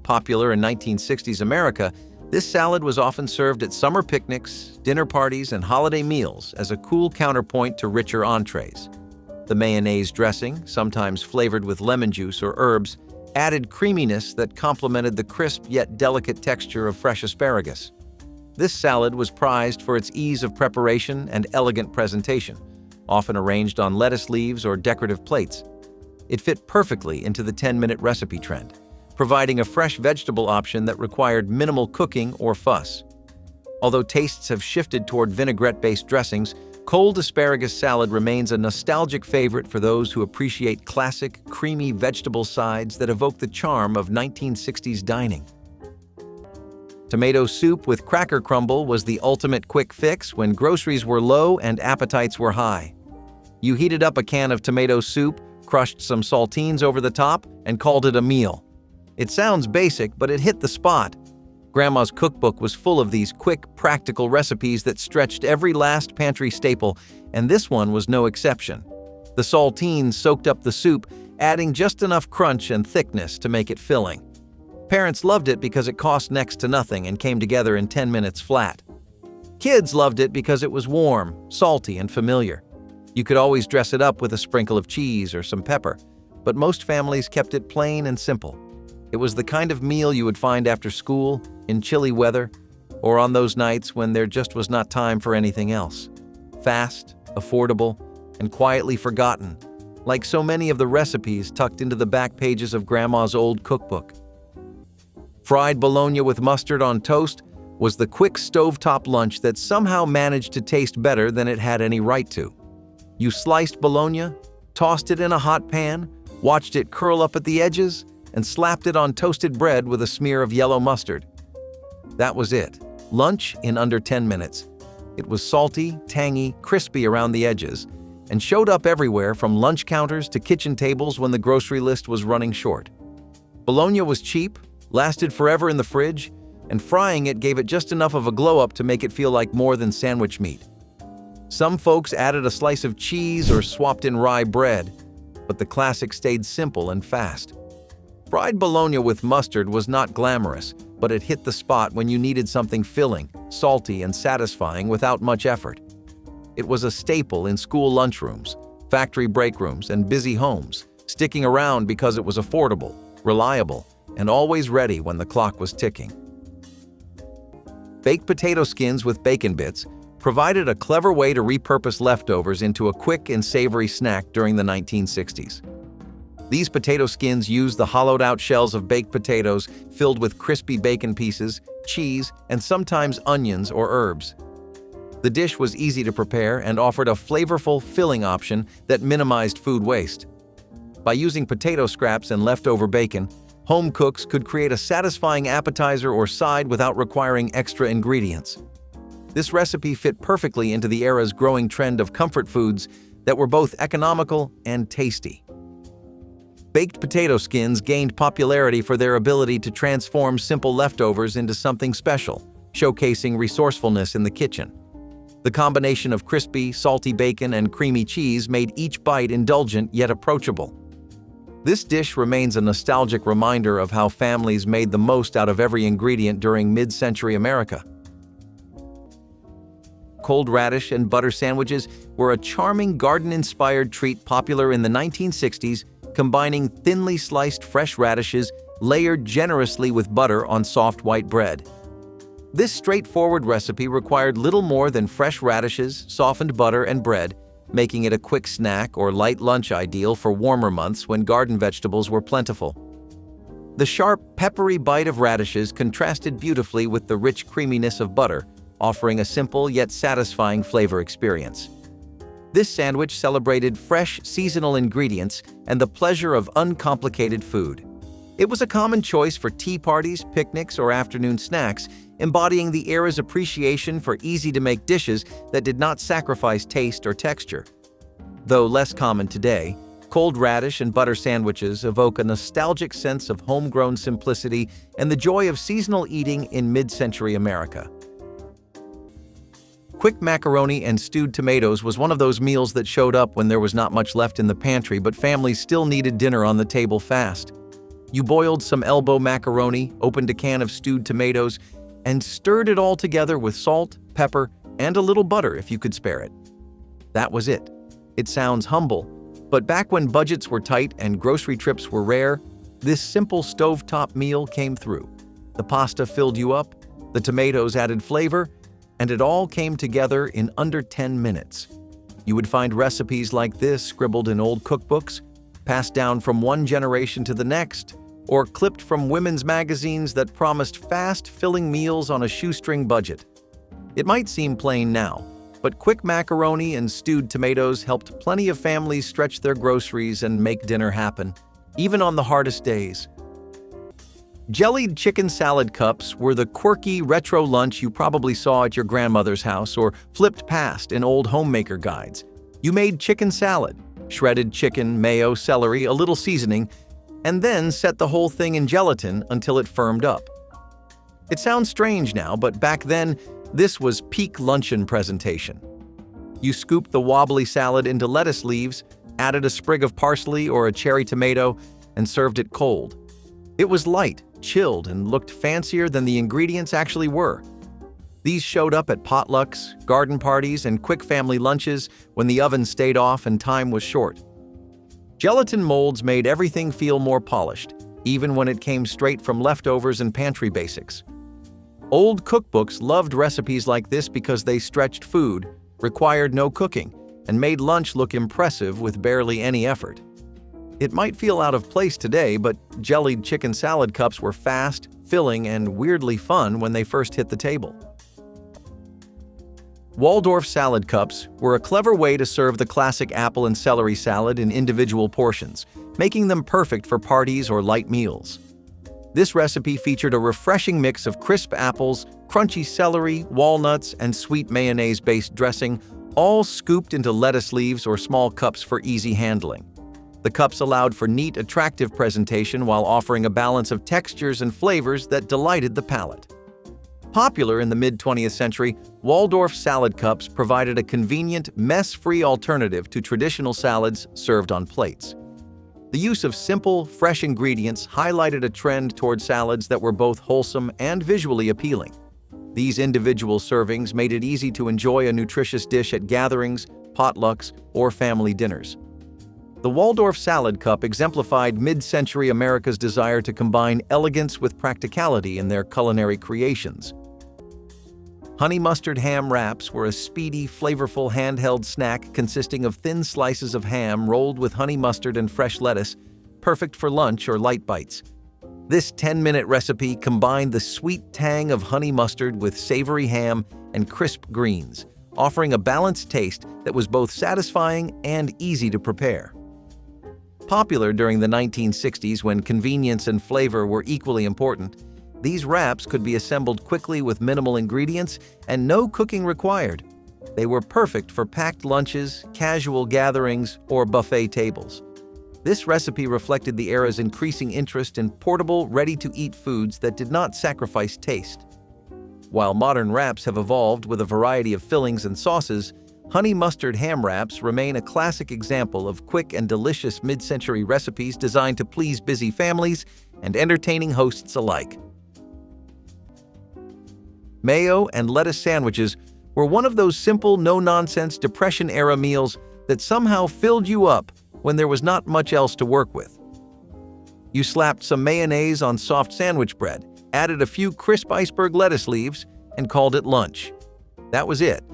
Popular in 1960s America, this salad was often served at summer picnics, dinner parties, and holiday meals as a cool counterpoint to richer entrees. The mayonnaise dressing, sometimes flavored with lemon juice or herbs, added creaminess that complemented the crisp yet delicate texture of fresh asparagus. This salad was prized for its ease of preparation and elegant presentation, often arranged on lettuce leaves or decorative plates. It fit perfectly into the 10-minute recipe trend, providing a fresh vegetable option that required minimal cooking or fuss. Although tastes have shifted toward vinaigrette-based dressings, cold asparagus salad remains a nostalgic favorite for those who appreciate classic, creamy vegetable sides that evoke the charm of 1960s dining. Tomato soup with cracker crumble was the ultimate quick fix when groceries were low and appetites were high. You heated up a can of tomato soup, crushed some saltines over the top, and called it a meal. It sounds basic, but it hit the spot. Grandma's cookbook was full of these quick, practical recipes that stretched every last pantry staple, and this one was no exception. The saltines soaked up the soup, adding just enough crunch and thickness to make it filling. Parents loved it because it cost next to nothing and came together in 10 minutes flat. Kids loved it because it was warm, salty, and familiar. You could always dress it up with a sprinkle of cheese or some pepper, but most families kept it plain and simple. It was the kind of meal you would find after school, in chilly weather, or on those nights when there just was not time for anything else. Fast, affordable, and quietly forgotten, like so many of the recipes tucked into the back pages of Grandma's old cookbook. Fried bologna with mustard on toast was the quick stovetop lunch that somehow managed to taste better than it had any right to. You sliced bologna, tossed it in a hot pan, watched it curl up at the edges, and slapped it on toasted bread with a smear of yellow mustard. That was it. Lunch in under 10 minutes. It was salty, tangy, crispy around the edges, and showed up everywhere from lunch counters to kitchen tables when the grocery list was running short. Bologna was cheap, lasted forever in the fridge, and frying it gave it just enough of a glow-up to make it feel like more than sandwich meat. Some folks added a slice of cheese or swapped in rye bread, but the classic stayed simple and fast. Fried bologna with mustard was not glamorous, but it hit the spot when you needed something filling, salty, and satisfying without much effort. It was a staple in school lunchrooms, factory break rooms, and busy homes, sticking around because it was affordable, reliable, and always ready when the clock was ticking. Baked potato skins with bacon bits provided a clever way to repurpose leftovers into a quick and savory snack during the 1960s. These potato skins used the hollowed-out shells of baked potatoes filled with crispy bacon pieces, cheese, and sometimes onions or herbs. The dish was easy to prepare and offered a flavorful, filling option that minimized food waste. By using potato scraps and leftover bacon, home cooks could create a satisfying appetizer or side without requiring extra ingredients. This recipe fit perfectly into the era's growing trend of comfort foods that were both economical and tasty. baked potato skins gained popularity for their ability to transform simple leftovers into something special, showcasing resourcefulness in the kitchen. The combination of crispy, salty bacon and creamy cheese made each bite indulgent yet approachable. This dish remains a nostalgic reminder of how families made the most out of every ingredient during mid-century America. Cold radish and butter sandwiches were a charming garden-inspired treat popular in the 1960s, combining thinly sliced fresh radishes layered generously with butter on soft white bread. This straightforward recipe required little more than fresh radishes, softened butter, and bread, making it a quick snack or light lunch ideal for warmer months when garden vegetables were plentiful. The sharp, peppery bite of radishes contrasted beautifully with the rich creaminess of butter, offering a simple yet satisfying flavor experience. This sandwich celebrated fresh, seasonal ingredients and the pleasure of uncomplicated food. It was a common choice for tea parties, picnics, or afternoon snacks, embodying the era's appreciation for easy-to-make dishes that did not sacrifice taste or texture. Though less common today, cold radish and butter sandwiches evoke a nostalgic sense of homegrown simplicity and the joy of seasonal eating in mid-century America. Quick macaroni and stewed tomatoes was one of those meals that showed up when there was not much left in the pantry, but families still needed dinner on the table fast. You boiled some elbow macaroni, opened a can of stewed tomatoes, and stirred it all together with salt, pepper, and a little butter if you could spare it. That was it. It sounds humble, but back when budgets were tight and grocery trips were rare, this simple stovetop meal came through. The pasta filled you up, the tomatoes added flavor, and it all came together in under 10 minutes. You would find recipes like this scribbled in old cookbooks, passed down from one generation to the next, or clipped from women's magazines that promised fast, filling meals on a shoestring budget. It might seem plain now, but quick macaroni and stewed tomatoes helped plenty of families stretch their groceries and make dinner happen, even on the hardest days. Jellied chicken salad cups were the quirky retro lunch you probably saw at your grandmother's house or flipped past in old homemaker guides. You made chicken salad, shredded chicken, mayo, celery, a little seasoning, and then set the whole thing in gelatin until it firmed up. It sounds strange now, but back then, this was peak luncheon presentation. You scooped the wobbly salad into lettuce leaves, added a sprig of parsley or a cherry tomato, and served it cold. It was light, chilled, and looked fancier than the ingredients actually were. These showed up at potlucks, garden parties, and quick family lunches when the oven stayed off and time was short. Gelatin molds made everything feel more polished, even when it came straight from leftovers and pantry basics. Old cookbooks loved recipes like this because they stretched food, required no cooking, and made lunch look impressive with barely any effort. It might feel out of place today, but jellied chicken salad cups were fast, filling, and weirdly fun when they first hit the table. Waldorf salad cups were a clever way to serve the classic apple and celery salad in individual portions, making them perfect for parties or light meals. This recipe featured a refreshing mix of crisp apples, crunchy celery, walnuts, and sweet mayonnaise-based dressing, all scooped into lettuce leaves or small cups for easy handling. The cups allowed for neat, attractive presentation while offering a balance of textures and flavors that delighted the palate. Popular in the mid-20th century, Waldorf salad cups provided a convenient, mess-free alternative to traditional salads served on plates. The use of simple, fresh ingredients highlighted a trend toward salads that were both wholesome and visually appealing. These individual servings made it easy to enjoy a nutritious dish at gatherings, potlucks, or family dinners. The Waldorf salad cup exemplified mid-century America's desire to combine elegance with practicality in their culinary creations. Honey mustard ham wraps were a speedy, flavorful handheld snack consisting of thin slices of ham rolled with honey mustard and fresh lettuce, perfect for lunch or light bites. This 10-minute recipe combined the sweet tang of honey mustard with savory ham and crisp greens, offering a balanced taste that was both satisfying and easy to prepare. Popular during the 1960s when convenience and flavor were equally important, these wraps could be assembled quickly with minimal ingredients and no cooking required. They were perfect for packed lunches, casual gatherings, or buffet tables. This recipe reflected the era's increasing interest in portable, ready-to-eat foods that did not sacrifice taste. While modern wraps have evolved with a variety of fillings and sauces, honey mustard ham wraps remain a classic example of quick and delicious mid-century recipes designed to please busy families and entertaining hosts alike. Mayo and lettuce sandwiches were one of those simple, no-nonsense Depression-era meals that somehow filled you up when there was not much else to work with. You slapped some mayonnaise on soft sandwich bread, added a few crisp iceberg lettuce leaves, and called it lunch. That was it.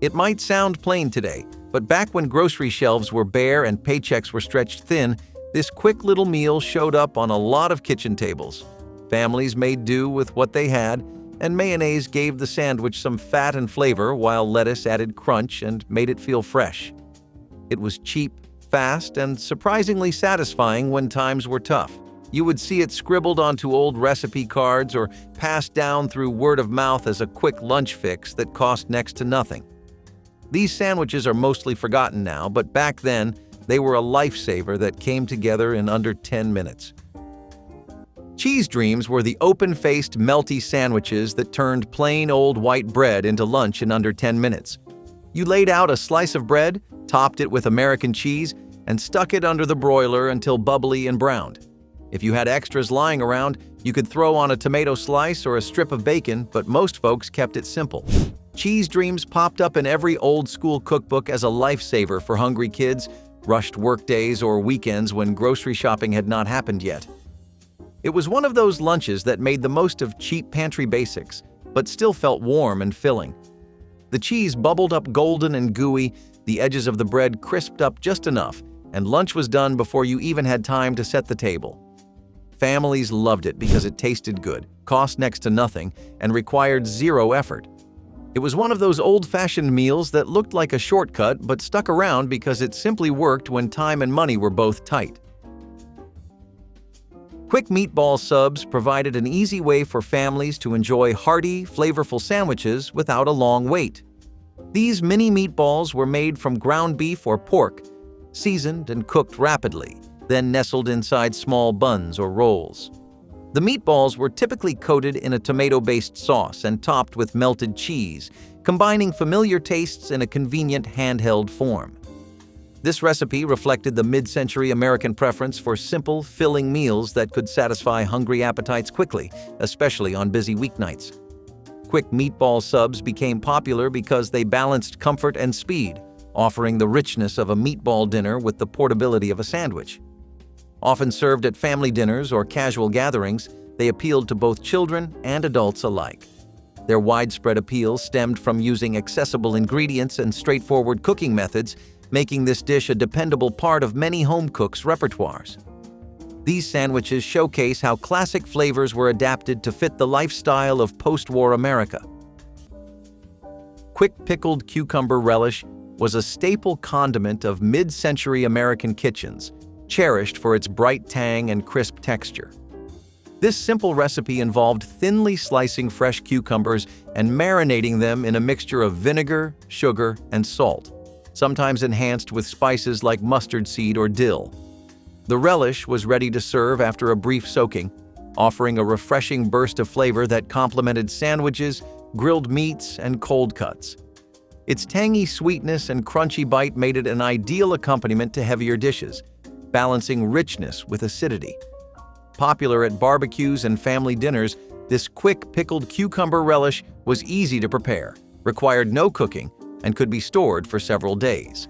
It might sound plain today, but back when grocery shelves were bare and paychecks were stretched thin, this quick little meal showed up on a lot of kitchen tables. Families made do with what they had, and mayonnaise gave the sandwich some fat and flavor while lettuce added crunch and made it feel fresh. It was cheap, fast, and surprisingly satisfying when times were tough. You would see it scribbled onto old recipe cards or passed down through word of mouth as a quick lunch fix that cost next to nothing. These sandwiches are mostly forgotten now, but back then, they were a lifesaver that came together in under 10 minutes. Cheese Dreams were the open-faced, melty sandwiches that turned plain old white bread into lunch in under 10 minutes. You laid out a slice of bread, topped it with American cheese, and stuck it under the broiler until bubbly and browned. If you had extras lying around, you could throw on a tomato slice or a strip of bacon, but most folks kept it simple. Cheese Dreams popped up in every old-school cookbook as a lifesaver for hungry kids, rushed workdays or weekends when grocery shopping had not happened yet. It was one of those lunches that made the most of cheap pantry basics, but still felt warm and filling. The cheese bubbled up golden and gooey, the edges of the bread crisped up just enough, and lunch was done before you even had time to set the table. Families loved it because it tasted good, cost next to nothing, and required zero effort. It was one of those old-fashioned meals that looked like a shortcut but stuck around because it simply worked when time and money were both tight. Quick meatball subs provided an easy way for families to enjoy hearty, flavorful sandwiches without a long wait. These mini meatballs were made from ground beef or pork, seasoned and cooked rapidly, then nestled inside small buns or rolls. The meatballs were typically coated in a tomato-based sauce and topped with melted cheese, combining familiar tastes in a convenient handheld form. This recipe reflected the mid-century American preference for simple, filling meals that could satisfy hungry appetites quickly, especially on busy weeknights. Quick meatball subs became popular because they balanced comfort and speed, offering the richness of a meatball dinner with the portability of a sandwich. Often served at family dinners or casual gatherings, they appealed to both children and adults alike. Their widespread appeal stemmed from using accessible ingredients and straightforward cooking methods, making this dish a dependable part of many home cooks' repertoires. These sandwiches showcase how classic flavors were adapted to fit the lifestyle of post-war America. Quick pickled cucumber relish was a staple condiment of mid-century American kitchens, cherished for its bright tang and crisp texture. This simple recipe involved thinly slicing fresh cucumbers and marinating them in a mixture of vinegar, sugar, and salt, sometimes enhanced with spices like mustard seed or dill. The relish was ready to serve after a brief soaking, offering a refreshing burst of flavor that complemented sandwiches, grilled meats, and cold cuts. Its tangy sweetness and crunchy bite made it an ideal accompaniment to heavier dishes, balancing richness with acidity. Popular at barbecues and family dinners, this quick pickled cucumber relish was easy to prepare, required no cooking, and could be stored for several days.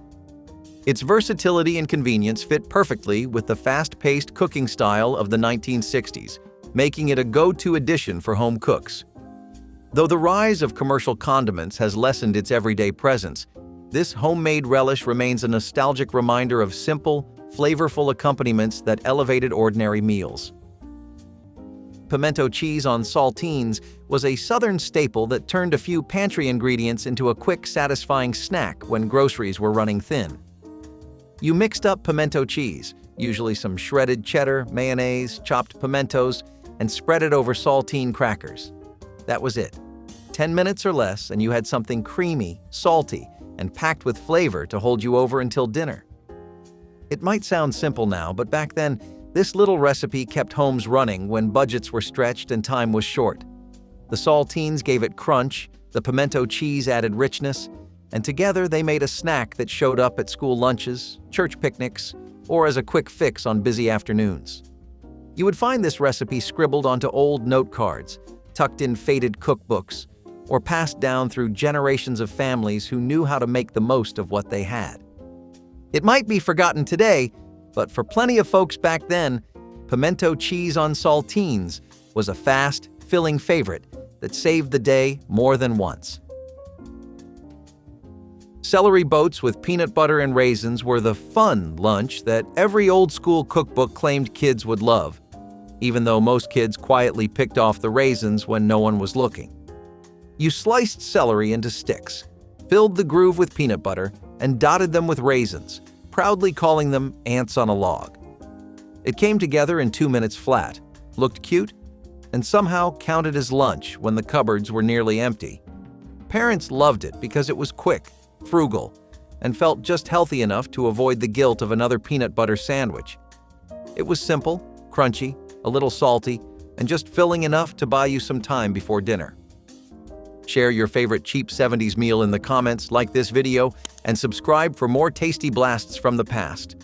Its versatility and convenience fit perfectly with the fast-paced cooking style of the 1960s, making it a go-to addition for home cooks. Though the rise of commercial condiments has lessened its everyday presence, this homemade relish remains a nostalgic reminder of simple, flavorful accompaniments that elevated ordinary meals. Pimento cheese on saltines was a southern staple that turned a few pantry ingredients into a quick, satisfying snack when groceries were running thin. You mixed up pimento cheese, usually some shredded cheddar, mayonnaise, chopped pimentos, and spread it over saltine crackers. That was it. 10 minutes or less, and you had something creamy, salty, and packed with flavor to hold you over until dinner. It might sound simple now, but back then, this little recipe kept homes running when budgets were stretched and time was short. The saltines gave it crunch, the pimento cheese added richness, and together they made a snack that showed up at school lunches, church picnics, or as a quick fix on busy afternoons. You would find this recipe scribbled onto old note cards, tucked in faded cookbooks, or passed down through generations of families who knew how to make the most of what they had. It might be forgotten today, but for plenty of folks back then, pimento cheese on saltines was a fast, filling favorite that saved the day more than once. Celery boats with peanut butter and raisins were the fun lunch that every old-school cookbook claimed kids would love, even though most kids quietly picked off the raisins when no one was looking. You sliced celery into sticks, filled the groove with peanut butter, and dotted them with raisins, proudly calling them ants on a log. It came together in 2 minutes flat, looked cute, and somehow counted as lunch when the cupboards were nearly empty. Parents loved it because it was quick, frugal, and felt just healthy enough to avoid the guilt of another peanut butter sandwich. It was simple, crunchy, a little salty, and just filling enough to buy you some time before dinner. Share your favorite cheap 70s meal in the comments, like this video, and subscribe for more tasty blasts from the past.